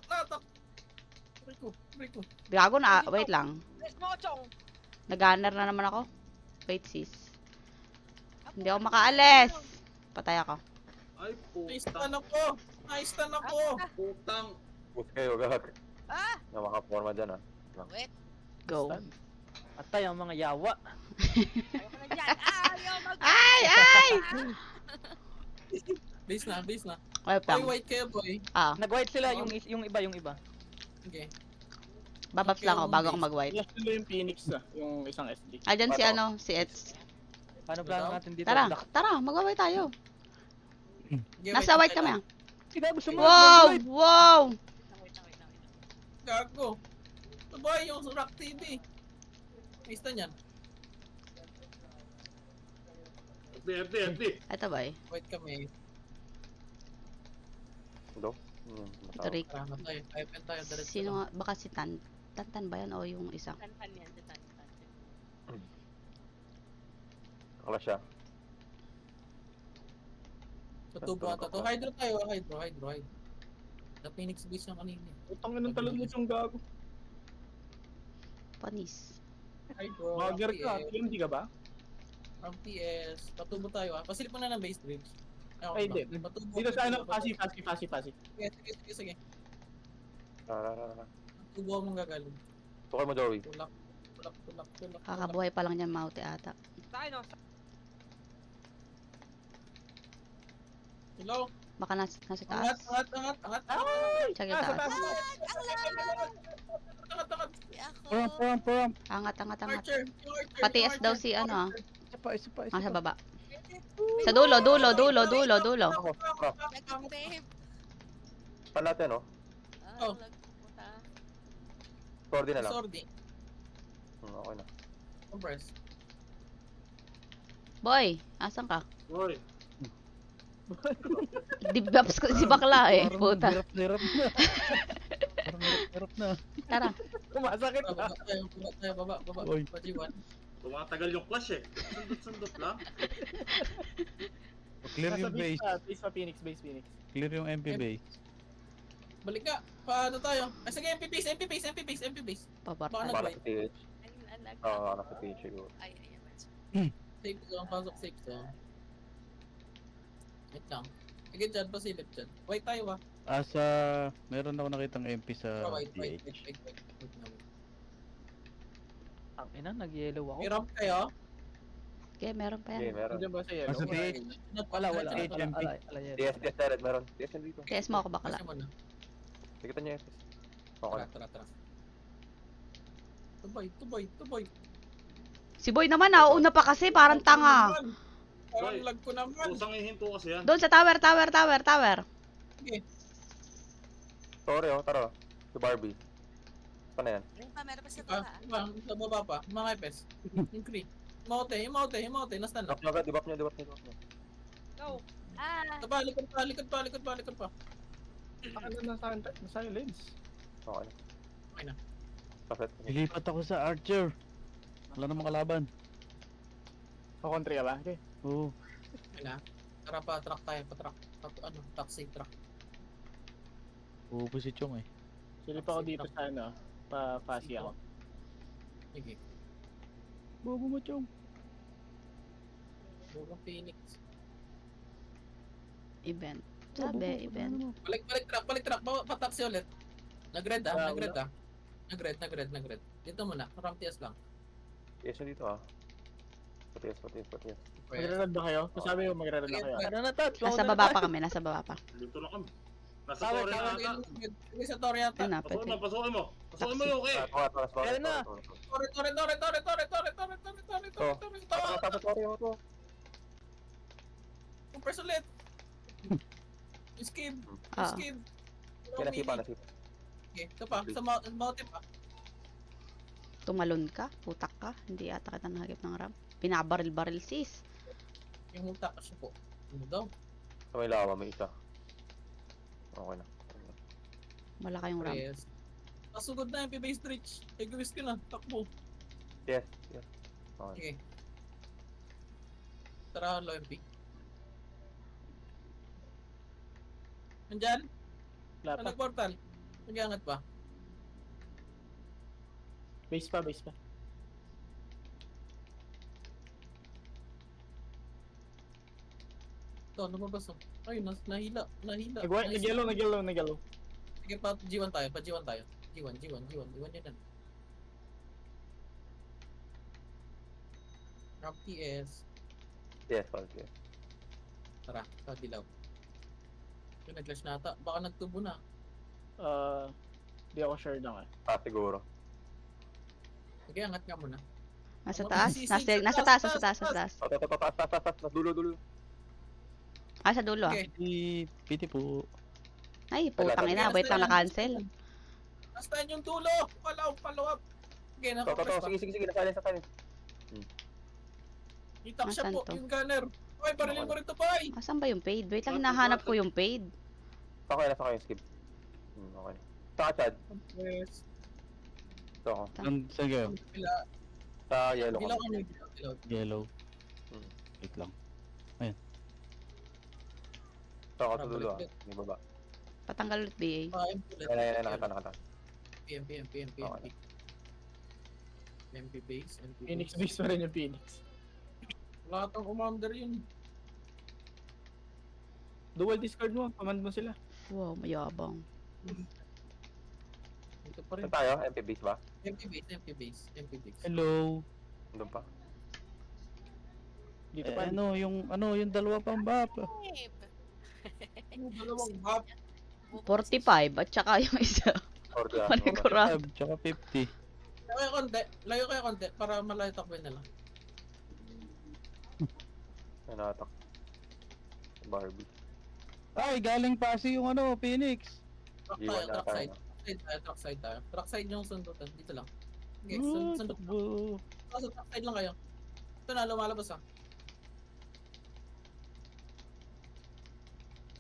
Speaker 6: Tatak! Rico.
Speaker 3: Gago na, wait lang.
Speaker 8: Let's mo, Chong!
Speaker 3: Nag-gunner na naman ako. Wait, sis. Hindi ako makaalis. Patay ako.
Speaker 4: Ay,
Speaker 6: Naistan ako!
Speaker 4: putang.
Speaker 1: Push kayo, gag.
Speaker 7: Ah!
Speaker 1: Na makaporma dyan, ah.
Speaker 7: Wait.
Speaker 3: Go.
Speaker 5: Atay ang mga yawa.
Speaker 7: Ayaw ko na dyan. Ayaw mag-
Speaker 3: Ay!
Speaker 6: Base na.
Speaker 3: Wait
Speaker 6: Boy,
Speaker 3: lang.
Speaker 6: white kayo, boy.
Speaker 3: Ah,
Speaker 5: Nag-white sila, yung iba.
Speaker 6: Okay.
Speaker 3: bababs lang ako bago ako mag-white.
Speaker 5: Last nila yung Phoenix yung isang SD.
Speaker 3: Ayan si si Eds.
Speaker 5: Paano
Speaker 6: plano
Speaker 5: natin dito?
Speaker 3: Tara, mag-white tayo.
Speaker 6: Okay,
Speaker 3: Nasa white
Speaker 6: tayo
Speaker 3: kami
Speaker 6: lang.
Speaker 3: ah.
Speaker 5: Sige, gusto mo.
Speaker 3: Wow!
Speaker 7: Wait lang.
Speaker 6: Gago. Ito, boy, yung Rock TV. Naistan yan.
Speaker 4: FD.
Speaker 3: Ito ba eh?
Speaker 6: White kami.
Speaker 1: Ito.
Speaker 3: Ito Rick.
Speaker 6: Tara na tayo. Type tayo. Diretso
Speaker 3: Sino
Speaker 6: lang.
Speaker 3: nga, baka si Tantan ba yan o yung isa?
Speaker 7: Tantan yan, si Tantan.
Speaker 1: Kala siya.
Speaker 6: Sa tubo ata to. Hydro tayo. Hydro. The Phoenix base yung kanina.
Speaker 5: Utang ng talon mo siyang gago.
Speaker 3: Panis.
Speaker 6: Hydro.
Speaker 5: Mager ka,
Speaker 6: PS,
Speaker 5: hindi ka ba?
Speaker 6: From PS. Patubo tayo ah. Pasilip mo na ng base bridge.
Speaker 5: Ay, hindi.
Speaker 6: Patubo.
Speaker 5: Dito sa ano,
Speaker 6: patubo.
Speaker 5: pasi.
Speaker 6: Sige.
Speaker 1: Tara.
Speaker 6: Tubo mong gagaling.
Speaker 1: Tukay mo, Joey.
Speaker 6: Tulak.
Speaker 3: Kakabuhay pa lang niyan Mauti ata.
Speaker 8: Tayo, no?
Speaker 6: Hello?
Speaker 3: Baka nasa
Speaker 6: Angat.
Speaker 3: taas. Sige
Speaker 5: Sa
Speaker 3: taas.
Speaker 5: taas.
Speaker 6: Angat.
Speaker 7: Di ako.
Speaker 2: Pram.
Speaker 3: Angat.
Speaker 6: Archer.
Speaker 3: Pati S daw si ano ah.
Speaker 2: Isa pa.
Speaker 3: Nasa baba. Sa dulo.
Speaker 1: Ako.
Speaker 7: Nag-babe.
Speaker 1: Pan natin, oh.
Speaker 6: Oh.
Speaker 7: Nagpupunta.
Speaker 1: Sordi na lang.
Speaker 6: Sordi.
Speaker 1: Okay na.
Speaker 6: Compress.
Speaker 3: Boy, asan ka?
Speaker 4: Boy.
Speaker 3: Dibaps ko si bakla eh. Puta.
Speaker 2: Hirap na. Parang hirap na.
Speaker 3: Tara.
Speaker 5: Sumasakit
Speaker 6: Baba
Speaker 5: na.
Speaker 6: tayo, baba tayo, baba.
Speaker 2: Oy.
Speaker 6: Pa-G1.
Speaker 4: Tumatagal yung clash eh. Sundot-sundot lang.
Speaker 2: Clear
Speaker 5: Nasa
Speaker 2: yung base.
Speaker 5: base pa, Phoenix, base, Phoenix.
Speaker 2: Clear yung MP base.
Speaker 6: Balik ka. Paano tayo? Ay, sige, MP base.
Speaker 3: Pabar
Speaker 6: Baka
Speaker 3: tayo.
Speaker 1: Para sa TH.
Speaker 7: Ayun, alag.
Speaker 1: Oo, nasa TH siguro.
Speaker 7: Ay, ayan.
Speaker 6: Safe zone, pasok safe zone. Wait lang. Sige dyan, pasilip dyan. Wait tayo ba?
Speaker 2: Meron ako nakitang MP sa
Speaker 6: Wait.
Speaker 2: TH.
Speaker 6: Wait na.
Speaker 5: Ang ina, nag-yellow ako.
Speaker 6: May ramp kayo?
Speaker 3: Okay, meron pa
Speaker 1: Okay,
Speaker 3: yan.
Speaker 1: meron.
Speaker 5: Nandiyan ba sa yellow?
Speaker 2: Nasa TH.
Speaker 5: Wala.
Speaker 2: TH MP.
Speaker 1: DS direct, meron. DS nandito.
Speaker 3: TS mo ako bakala.
Speaker 6: Kasi mo na.
Speaker 1: Tikitan niya SS. Okay.
Speaker 6: Tara. Tubay.
Speaker 3: Si Boy naman, nauuna pa kasi, parang tanga.
Speaker 6: Parang
Speaker 4: Boy,
Speaker 6: lag ko naman.
Speaker 4: Kusang ihinto kasi yan.
Speaker 3: Doon sa tower.
Speaker 6: Sige.
Speaker 1: Sorry oh, tara. Si Barbie. Paano yan?
Speaker 7: Ayun pa, meron pa sa
Speaker 6: Ah,
Speaker 7: baba.
Speaker 6: sa baba pa. Mga ipes. Yung Kree. Maute. Nasaan na?
Speaker 1: Dibap niya agad, dibap niya.
Speaker 8: Go.
Speaker 7: Ah,
Speaker 6: Taba, likod pa.
Speaker 5: Ano nasa lens?
Speaker 1: Okay.
Speaker 6: Okay na.
Speaker 1: Kapit.
Speaker 2: Lilipat ako sa Archer. Wala namang kalaban.
Speaker 5: Kukontra ka ba? Okay.
Speaker 2: Oo.
Speaker 6: Okay na. Tara pa, truck tayo. Taxi truck.
Speaker 2: Uubos si Chong eh.
Speaker 5: Silip ako dito sa ano, pa-fasi ako.
Speaker 6: Sige.
Speaker 2: Bobo mo Chong.
Speaker 6: Buong Phoenix.
Speaker 3: Event. Sabi, event.
Speaker 6: Balik truck. Pa-taxi ulit. Nag-red.
Speaker 5: Wala.
Speaker 6: Nag-red. Dito muna. Ramp TS lang.
Speaker 1: DS niya dito ah. Patias.
Speaker 5: Magre-run ba kayo? Sabi mo magre-run na kayo.
Speaker 6: Ano
Speaker 5: na tat?
Speaker 3: Nasa baba pa kami, nasa baba pa.
Speaker 4: Dito na kami. Nasa
Speaker 5: Tawag,
Speaker 4: Torre na
Speaker 5: tawag.
Speaker 4: ata.
Speaker 6: Sige sa Torre yata.
Speaker 3: Ayun na,
Speaker 4: Pasukin
Speaker 3: pwede.
Speaker 4: mo, pasukin mo. Pasukin mo yung okay.
Speaker 1: Sorry.
Speaker 5: Ayan na.
Speaker 6: Torre.
Speaker 1: Sorry.
Speaker 6: Compress ulit. Skid.
Speaker 3: Ah.
Speaker 1: Nasipa.
Speaker 6: Okay, ito pa. Sa mountain pa.
Speaker 3: Tumalon ka, putak ka. Hindi ata kita nahagip ng ramp. Binabaril-baril sis.
Speaker 6: Yung multa kasi po. Ano daw?
Speaker 1: Sa may lawa, may isa. Okay na.
Speaker 3: Wala kayong ramp.
Speaker 6: Press. Nasugod na yung base reach. Egoist ka na. Takbo.
Speaker 1: Yes. Okay.
Speaker 6: Okay. Tara, low MP. Nandyan?
Speaker 5: Wala pa.
Speaker 6: Ano portal? Nag-iangat pa.
Speaker 5: Base pa.
Speaker 6: Ito, lumabas oh. Ay, nahila.
Speaker 5: Nag-yellow.
Speaker 6: Sige, G1 tayo. G1 yun yan. Ramp TS.
Speaker 1: Yes, sorry.
Speaker 6: Tara, sa dilaw. Yung nag-flash na ata. Baka nagtubo na.
Speaker 5: Di ako sure lang eh.
Speaker 1: Siguro.
Speaker 6: Sige, angat ka muna.
Speaker 3: Nasa
Speaker 6: Mga
Speaker 3: taas?
Speaker 6: sisig,
Speaker 3: Nasa taas.
Speaker 1: Taas. Dulo.
Speaker 3: Ah, sa dulo ah.
Speaker 6: Okay.
Speaker 2: PT po.
Speaker 3: Ay, putang ina. Wait lang, na-cancel.
Speaker 6: Basta yung tulo! Follow up! Okay, nakapress pa.
Speaker 1: Sige. Nasalin.
Speaker 6: Itak siya
Speaker 3: Nasaan
Speaker 6: po,
Speaker 3: to?
Speaker 6: yung gunner. Ay, barilin mo rin to, boy!
Speaker 3: Asan ba yung paid? Wait lang, hinahanap ko yung paid.
Speaker 1: Okay, nasa kayo skip. Okay. Saka Chad.
Speaker 6: Yes.
Speaker 1: Ito ako.
Speaker 2: Saan kayo?
Speaker 1: Sa yellow
Speaker 6: Dilaw
Speaker 1: ko.
Speaker 6: kami, dilaw.
Speaker 2: Yellow.
Speaker 1: Hmm.
Speaker 2: Wait lang.
Speaker 1: Ito ako sa dulo ah. May baba.
Speaker 3: Patanggal ulit BA.
Speaker 1: Ayan, nakita.
Speaker 6: MP.
Speaker 1: Okay.
Speaker 6: MP base, MP
Speaker 5: Phoenix
Speaker 6: base.
Speaker 5: base pa rin yung Phoenix.
Speaker 6: Lahat ng commander yun.
Speaker 5: Dual discard mo, command mo sila.
Speaker 3: Wow, mayabang.
Speaker 6: Ito pa rin.
Speaker 1: Saan tayo? MP base ba?
Speaker 6: MP base.
Speaker 2: Hello.
Speaker 1: Doon pa?
Speaker 5: Dito pa.
Speaker 2: Yung dalawa pang bap.
Speaker 7: Babe.
Speaker 6: Yung dalawang hub.
Speaker 3: 45 at saka yung isa.
Speaker 1: Order.
Speaker 3: Panigurado.
Speaker 2: Tsaka 50.
Speaker 6: Layo kayo konti para malayo takbo nila.
Speaker 1: Natak. Barbie.
Speaker 2: Ay, galing pasi yung Phoenix.
Speaker 6: Truck
Speaker 1: G1
Speaker 6: tayo,
Speaker 1: na
Speaker 6: truck
Speaker 1: tayo.
Speaker 6: side. Truck side tayo. Truck side yung sundutan. Dito lang. Okay,
Speaker 2: Ah,
Speaker 6: sundot.
Speaker 2: takbo.
Speaker 6: Sa truck side lang kayo. Ito na, lumalabas ah.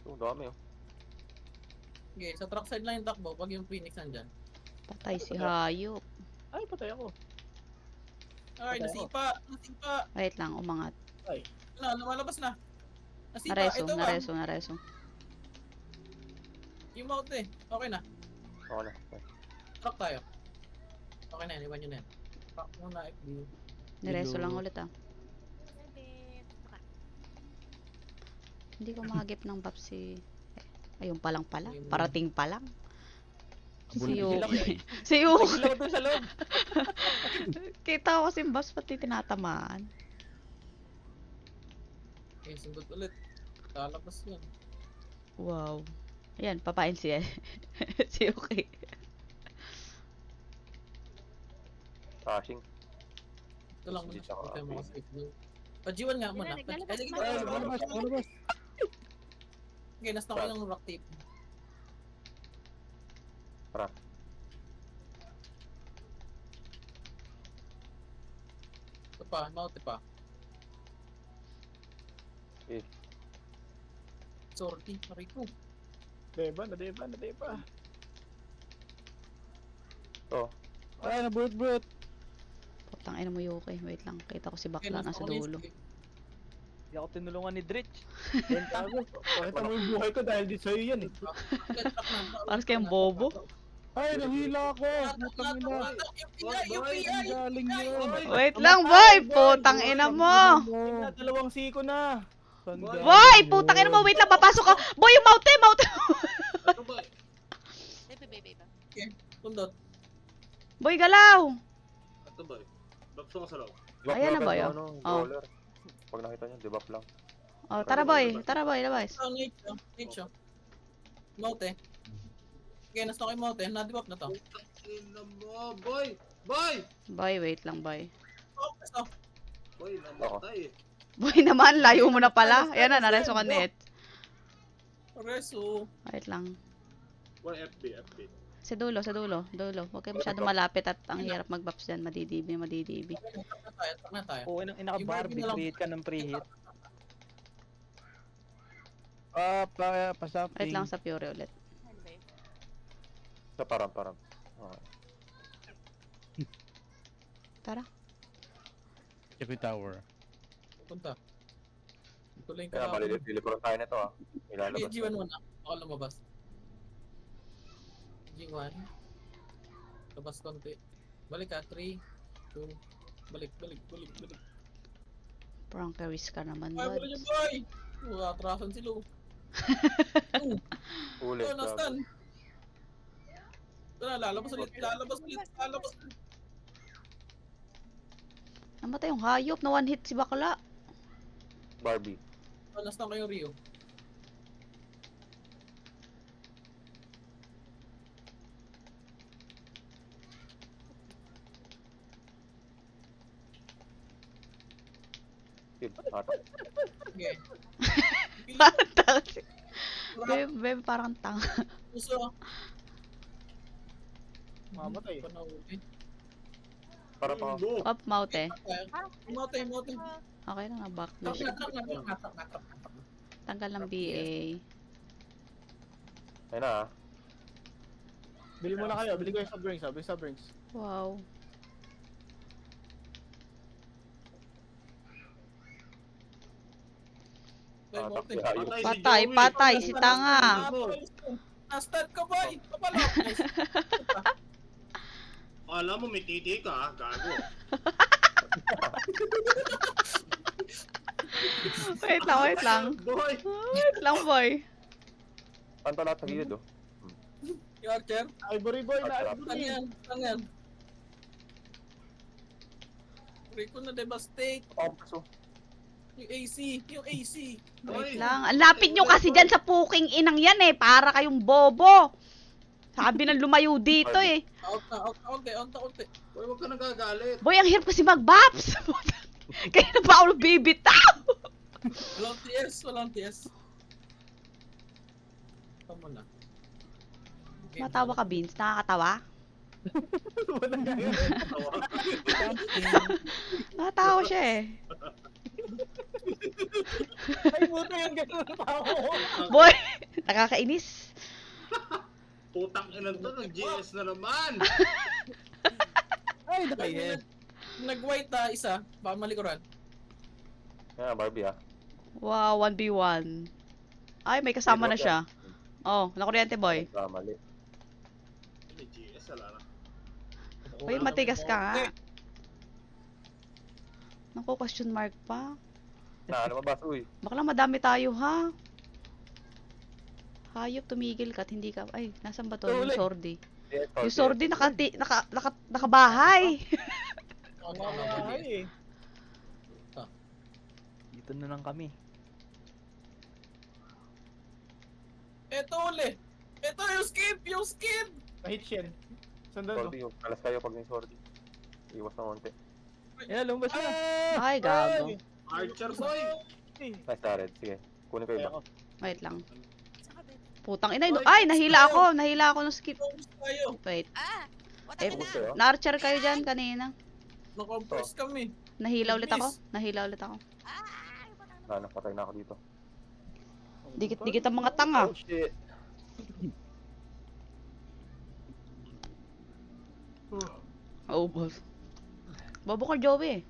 Speaker 1: Dami oh.
Speaker 6: Okay, sa truck side lang yung takbo. Pag yung Phoenix nandyan.
Speaker 3: Patay si hayop.
Speaker 5: Ay, patay ako.
Speaker 6: Ay, nasipa. Nasipa.
Speaker 3: Wait lang, umangat.
Speaker 6: Lumalabas na. Nasipa.
Speaker 3: Nareso,
Speaker 6: Ito ba?
Speaker 3: nareso, nareso.
Speaker 6: Yung mount eh. Okay na.
Speaker 1: Oo na. Okay.
Speaker 6: Truck tayo. Okay na yan. Iwan nyo na yan. Truck muna FB.
Speaker 3: Nireso
Speaker 2: Hello.
Speaker 3: lang ulit ah. Hindi ko mahagip ng buff si... Ayun pa lang pala. Parating pa lang. Si
Speaker 2: Bulbul.
Speaker 3: Yuki. Si Yuki.
Speaker 5: Sila ko dun sa loob.
Speaker 3: Kita ko kasi yung buffs pati tinatamaan.
Speaker 6: Okay, sundot ulit. Lalabas yan.
Speaker 3: Wow. Ayan, papain siya. Si Yuki.
Speaker 1: Flashing.
Speaker 6: Ito lang
Speaker 1: Hindi
Speaker 6: muna.
Speaker 1: siya
Speaker 6: Ito mo
Speaker 1: ka-
Speaker 6: kasi. Pajiwan nga muna.
Speaker 7: Naglalabas
Speaker 6: Ay,
Speaker 7: pa.
Speaker 6: sige,
Speaker 5: Lumabas, lumabas.
Speaker 6: Okay, nasta ko yung rock tape.
Speaker 1: Tara.
Speaker 6: Ito pa, mount pa.
Speaker 1: Eh.
Speaker 6: Sorry, Mariko.
Speaker 5: Nadeba.
Speaker 1: Ito.
Speaker 2: Ay, naburot-burot.
Speaker 3: Putang ina mo Yuki. Wait lang. Kita ko si
Speaker 6: Okay,
Speaker 3: Bakla
Speaker 6: nasta
Speaker 3: nasa
Speaker 6: ko na yung
Speaker 3: dulo.
Speaker 6: escape.
Speaker 5: Hindi ako tinulungan ni Dritch. Benta ko. Pakita mo yung buhay ko dahil di sa'yo yan eh.
Speaker 3: Parang kayong bobo.
Speaker 2: Ay, nahila ako. Putang ina.
Speaker 6: Yung PI!
Speaker 2: Ang galing yun.
Speaker 3: Wait lang, boy! Putang ina mo!
Speaker 5: Tingnan, dalawang siko na.
Speaker 2: Saan galing
Speaker 3: Boy!
Speaker 2: yun?
Speaker 3: Putang ina mo! Wait lang, papasok ka! Boy, yung maute! Maute!
Speaker 4: Ito ba?
Speaker 7: Baby.
Speaker 6: Sundot.
Speaker 3: Boy, galaw!
Speaker 4: Ito ba? Bakso ka sa loob.
Speaker 1: Debuff
Speaker 3: Ayan na
Speaker 1: agad
Speaker 3: ba
Speaker 1: yung
Speaker 3: yun?
Speaker 1: Ano,
Speaker 3: Oh.
Speaker 1: brawler. Pag nakita niyo, debuff lang.
Speaker 3: Oh, tara boy! Tara boy, labas.
Speaker 6: Ito, Nacho. Maute. Okay, nasta ko yung maute. Na-debuff na to.
Speaker 4: Ina mo, boy! Boy!
Speaker 3: Boy, wait lang, boy.
Speaker 6: Oh, nasta.
Speaker 4: Boy, namatay eh.
Speaker 3: Boy naman, layo mo na pala. Ayan na, nareso ka net.
Speaker 6: Reso.
Speaker 3: Wait lang.
Speaker 4: Boy, FB.
Speaker 3: Sa dulo. Huwag kayo masyado malapit at ang hirap mag-buffs dyan. Madidibi.
Speaker 6: Truck na tayo.
Speaker 5: Oo, nang inaka-Barbie,
Speaker 6: Yung
Speaker 5: create ka ng pre-hit.
Speaker 2: Pasaping.
Speaker 3: Wait lang sa Fury ulit.
Speaker 7: Ano ba yun?
Speaker 1: Sa param. Okay.
Speaker 3: Tara.
Speaker 2: Check yung tower.
Speaker 6: Punta. Tuloy
Speaker 1: Kaya
Speaker 6: ka lang.
Speaker 1: malilipron tayo nito ah. Ilalabas.
Speaker 6: G1 muna. Ako lumabas. G1. Labas konti. Balik ka. 3, 2. Balik.
Speaker 3: Prankawis ka naman,
Speaker 6: Ay, wala
Speaker 3: bud.
Speaker 6: niyo boy! Atrasan si Lou.
Speaker 1: Ulit.
Speaker 6: Oh, nastan. Lalabas ulit.
Speaker 3: Namatay yung hayop na one hit si Bakla.
Speaker 1: Barbie.
Speaker 6: Oh, nastan kayo Rio.
Speaker 1: Kill. Atak.
Speaker 6: Okay.
Speaker 3: Parang tanga si... Bebe, parang tanga.
Speaker 6: Puso.
Speaker 5: Mamatay.
Speaker 6: Panahuli.
Speaker 1: Para pa.
Speaker 3: Up, maute.
Speaker 6: Mote.
Speaker 3: Okay na nga, back na siya.
Speaker 6: Natrap.
Speaker 3: Tanggal ng BA.
Speaker 1: Ayun na ah.
Speaker 5: Bili mo na kayo. Bili ko yung soft drinks.
Speaker 3: Wow.
Speaker 1: Atak si Hayop.
Speaker 3: Patay si tanga.
Speaker 6: Nastan ka boy! Papalap!
Speaker 4: Alam mo, may titi ka ha, gago.
Speaker 3: Wait lang.
Speaker 4: Boy!
Speaker 3: Wait lang, boy.
Speaker 1: Panto lahat sa gilid oh.
Speaker 6: Yung Archer?
Speaker 5: Ivory boy na
Speaker 6: Saan
Speaker 5: Ivory.
Speaker 6: yan? Rico na devastate.
Speaker 1: Oh, paso.
Speaker 6: Yung AC.
Speaker 3: Wait lang. Ang lapit nyo kasi dyan sa puking inang yan eh. Para kayong bobo. Sabi ng lumayo dito eh.
Speaker 6: Out na, konti.
Speaker 4: Boy, huwag ka nagagalit.
Speaker 3: Boy, ang hirap kasi mag-baps. Kaya na ba ako bibitaw?
Speaker 6: Walang TS. Tama na. Okay,
Speaker 3: Matawa ka, Vince. Nakakatawa?
Speaker 5: Walang gagawin.
Speaker 3: Nakatawa siya eh.
Speaker 5: Ay, buto yung gano'n ang tao ko.
Speaker 3: Boy, nakakainis.
Speaker 4: Putang ina to, nag-GS na naman!
Speaker 5: Ay,
Speaker 6: Ay,
Speaker 5: nakayes.
Speaker 6: Nag-white isa. Baka malikuran.
Speaker 1: Yan, Barbie ah.
Speaker 3: Wow, 1v1. Ay, may kasama na siya. Oh, nakuryente boy.
Speaker 1: Kamali.
Speaker 4: May GS, wala na.
Speaker 3: Uy, matigas ka nga. Naku, question mark pa.
Speaker 1: Na, lumabas, uy.
Speaker 3: Baka lang madami tayo, ha? Hayop, tumigil ka at hindi ka... Ay, nasan ba to? Yung
Speaker 5: Tuloy.
Speaker 3: sordi.
Speaker 1: Yes,
Speaker 3: Yung sordi, nakabahay.
Speaker 5: Ay, dito na lang kami.
Speaker 6: Eto uli. Eto yung skip! Yung skip!
Speaker 5: Nahit yan. Saan doon?
Speaker 1: Sordi, alas kayo pag may sordi. Iwas na konti.
Speaker 5: Yan, lumabas na.
Speaker 3: Ay, gago.
Speaker 4: Archer boy!
Speaker 1: Nice, Jared. Sige, kunin ko iba.
Speaker 3: Wait lang.
Speaker 7: Saka baby.
Speaker 3: Putang ina. Ay, nahila ako. Nahila ako ng skip.
Speaker 6: Focus tayo.
Speaker 3: Wait.
Speaker 7: Ah!
Speaker 3: Eh,
Speaker 7: Watang
Speaker 1: Focus
Speaker 7: ina!
Speaker 1: kayo.
Speaker 3: Na-archer kayo dyan kanina.
Speaker 6: Nakompress kami.
Speaker 3: Nahila ulit ako. Nahila ulit ako.
Speaker 7: Ah! Watang ina!
Speaker 1: Napatay na ako dito.
Speaker 3: Dikit-dikit ang mga tanga.
Speaker 1: Oh, shit.
Speaker 3: Oh, boss. Bobo ka, Joey.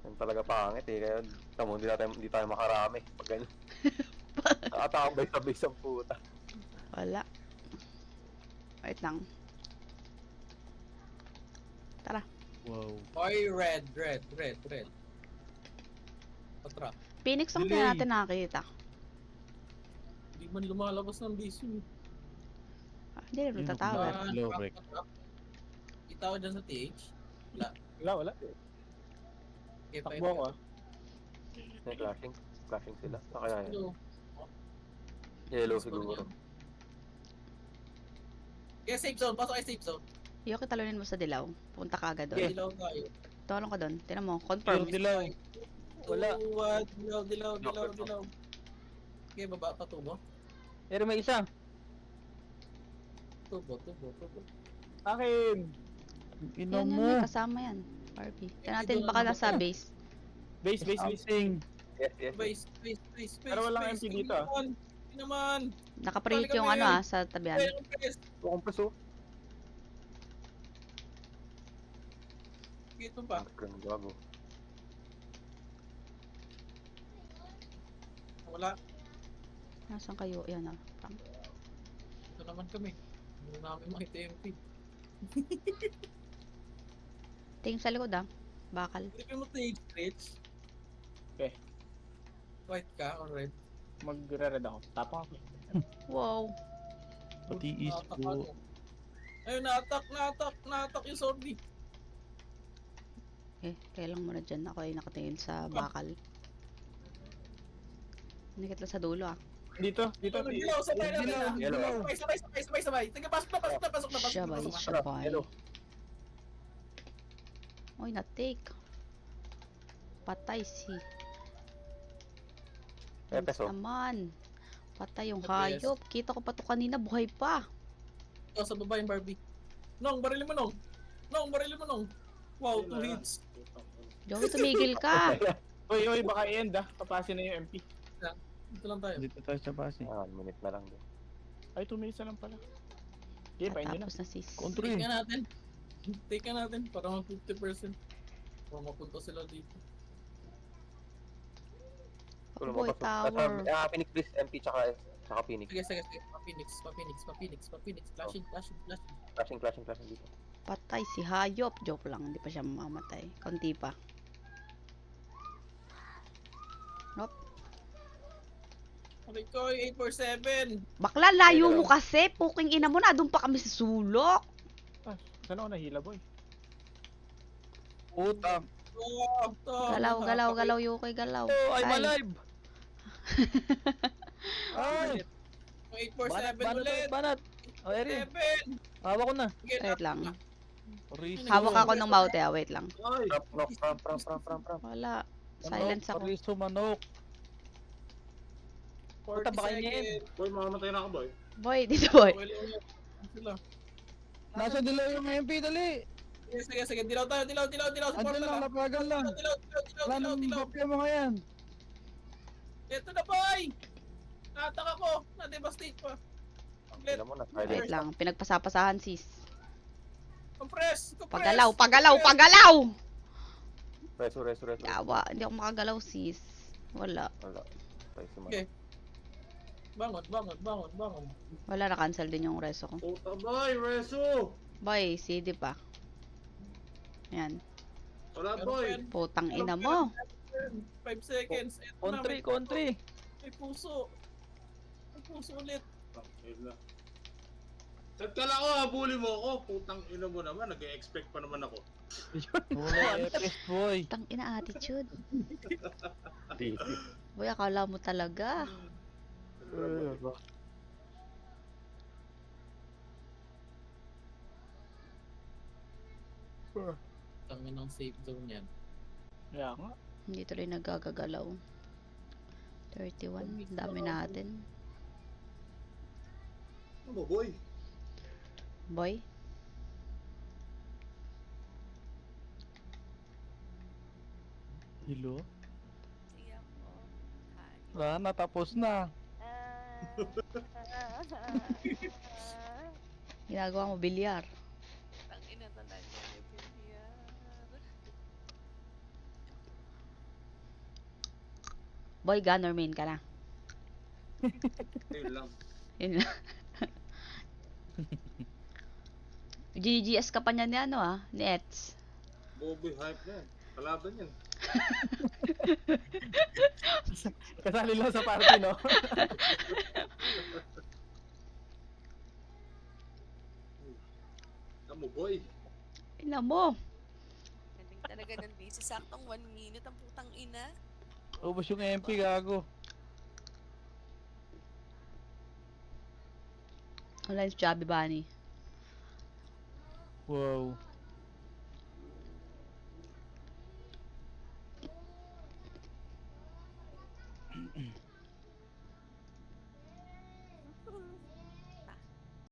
Speaker 1: Yan talaga pangit eh. Kaya, tamo, hindi tayo makarami. Pag ganyan. Nakatambay sa puta.
Speaker 3: Wala. Wait lang.
Speaker 2: Wow.
Speaker 6: Oy, red. Patra.
Speaker 3: Phoenix ang
Speaker 2: Delay.
Speaker 3: natin nakakita.
Speaker 6: Hindi man lumalabas ng vision.
Speaker 3: Ah, hindi naman
Speaker 2: Yun,
Speaker 3: tatawa.
Speaker 2: Ah, low rec.
Speaker 6: Itaw dyan sa TH.
Speaker 5: Wala.
Speaker 6: Okay,
Speaker 5: Takbo ako ah.
Speaker 1: May flashing. Flashing sila. Ah, kaya yan.
Speaker 6: Hello.
Speaker 1: Yellow siguro.
Speaker 6: Kaya safe zone. Pasok ay safe zone.
Speaker 3: Yoki, talunin mo sa dilaw. Punta ka agad doon.
Speaker 6: Dilaw tayo.
Speaker 3: Tolong ka doon. Tinan mo, confirm.
Speaker 5: Dilaw. Wala.
Speaker 6: Dilaw. Okay, baba pa tubo.
Speaker 5: Pero may isa.
Speaker 6: Tubo.
Speaker 5: Akin.
Speaker 3: Yan,
Speaker 2: Ina mo.
Speaker 3: may kasama yan. Barbie. Tignan natin, baka nasa base.
Speaker 5: Base.
Speaker 2: Something.
Speaker 1: Yes.
Speaker 6: Base.
Speaker 5: Pero walang MP dito, ah.
Speaker 6: Hindi naman.
Speaker 3: Nakapreheat
Speaker 6: Balik
Speaker 3: yung
Speaker 6: kami
Speaker 3: ano
Speaker 6: yan.
Speaker 3: sa tabihan.
Speaker 1: Compress oh.
Speaker 6: Ito pa.
Speaker 1: Ang gago.
Speaker 6: Wala.
Speaker 3: Nasaan kayo? Yan ah. Pang-
Speaker 6: Ito naman kami. Hindi namin makita MP.
Speaker 3: Tingin sa likod ah. Bakal.
Speaker 6: Hindi mo TH, Rich.
Speaker 5: Okay.
Speaker 6: White ka or red?
Speaker 5: Magre-red ako. Tapang ako.
Speaker 3: Wow.
Speaker 2: Pati is
Speaker 6: Naatak
Speaker 2: po.
Speaker 6: ako. Ayun, naatak yung sordi.
Speaker 3: Eh, kailang mo na dyan. Ako ay nakatingin sa bakal. Nakit lang sa dulo ah.
Speaker 5: Dito.
Speaker 6: Dilaw, sabay na.
Speaker 1: Yellow.
Speaker 6: Sabay. Taga, pasok na.
Speaker 3: Shabay, shabay.
Speaker 1: Yellow.
Speaker 3: Uy, na-take. Patay si...
Speaker 1: Epes oh.
Speaker 3: Naman. Patay yung
Speaker 6: FPS.
Speaker 3: hayop. Kita ko pa to kanina, buhay pa.
Speaker 6: Ito sa baba yung Barbie. Nong, barilin mo nong. Wow, 2 hits.
Speaker 3: Joey, tumigil ka.
Speaker 5: Uy, baka i-end ah. Papasin na yung MP.
Speaker 6: Dito lang tayo.
Speaker 2: Dito tayo sa base.
Speaker 1: 1 minute na lang din.
Speaker 5: Ay, 2 minutes na lang pala. Okay, pain nyo na.
Speaker 3: Tapos na sis.
Speaker 2: Control.
Speaker 6: Take ka natin. Para mga 50%. Para mapunta sila dito.
Speaker 3: Boy, tower.
Speaker 1: Phoenix please. MP tsaka Phoenix.
Speaker 6: Sige. Pa-Phoenix. Flashing.
Speaker 1: Flashing dito.
Speaker 3: Patay si hayop. Joke lang, hindi pa siya mamamatay. Konti pa. Nope.
Speaker 6: Okay ko, 847.
Speaker 3: Bakla, layo mo kasi. Puking ina mo na. Doon pa kami sa sulok.
Speaker 5: Saan ako nahila, boy?
Speaker 2: Puta.
Speaker 3: Galaw, Yuki, galaw.
Speaker 5: Oh, I'm
Speaker 3: Ay.
Speaker 5: alive! Ay!
Speaker 6: 847 ulit.
Speaker 5: Banat! Oh, Eri,
Speaker 6: 7.
Speaker 5: hawak ko na.
Speaker 3: Wait lang.
Speaker 2: Riso.
Speaker 3: Hawak ako ng mouth eh. Wait lang.
Speaker 4: Ay!
Speaker 1: Pram.
Speaker 3: Wala. Silence ako.
Speaker 2: Riso manok.
Speaker 6: 40
Speaker 5: baka yun.
Speaker 6: seconds.
Speaker 4: Boy, mamamatay na ako boy.
Speaker 3: Boy, dito boy.
Speaker 6: Okay lang yan. Sila.
Speaker 2: Nasa dilaw yung MP, dali.
Speaker 6: Sige. Dilaw tayo. Support
Speaker 2: Andun lang,
Speaker 6: na.
Speaker 2: lapagan lang. Wala nang
Speaker 6: Dilaw.
Speaker 2: bapya mga yan.
Speaker 6: Ito na, boy! Natak ako. Na-devastate pa. Tablet.
Speaker 1: Tingnan mo na.
Speaker 3: Wait
Speaker 1: Silent.
Speaker 3: lang, pinagpasapasahan sis.
Speaker 6: Compress.
Speaker 3: Pagalaw, pagalaw, pagalaw!
Speaker 1: Reso.
Speaker 3: Yawa, hindi ako makagalaw sis. Wala.
Speaker 1: Wala. Tayo si
Speaker 6: Okay. Bangon.
Speaker 3: Wala, na-cancel din yung reso ko.
Speaker 4: Puta boy, Reso!
Speaker 3: Boy, CD pa. Yan.
Speaker 4: Wala
Speaker 6: Meron
Speaker 4: boy!
Speaker 6: pa yan.
Speaker 3: Putang ina mo.
Speaker 6: 5 seconds. Eto na,
Speaker 5: Country,
Speaker 6: may-
Speaker 5: country.
Speaker 6: May puso. May puso ulit.
Speaker 4: Ina. Set ka lang ako, habulin mo ako. Putang ina mo naman, nag-expect pa naman ako.
Speaker 2: Wala, epes boy.
Speaker 3: Putang ina attitude.
Speaker 1: DC.
Speaker 3: Boy, akala mo talaga.
Speaker 6: Kami ng safe zone yan.
Speaker 5: Kaya nga.
Speaker 3: Hindi tuloy nagagagalaw. 31, dami natin.
Speaker 4: Ano ba boy?
Speaker 3: Boy,
Speaker 2: Hello?
Speaker 7: Iyak ko. Hi.
Speaker 2: Wala na, tapos na.
Speaker 3: ginagawa mo bilyar.
Speaker 7: Ang ina talaga ni Bibian.
Speaker 3: Boy, gunner main ka na.
Speaker 4: Ayun lang.
Speaker 3: Yun lang. GGS ka pa niya ni ano ni Eds.
Speaker 4: Boboy hype na yan. Kalaban yan.
Speaker 5: Kasali lang sa party, no?
Speaker 4: Tamo boy.
Speaker 3: Ina mo.
Speaker 7: Galing talaga ng busy. Saktong 1 minute ang putang ina.
Speaker 2: Ubus yung MP, gago.
Speaker 3: Online si Chubby Bunny.
Speaker 2: Wow.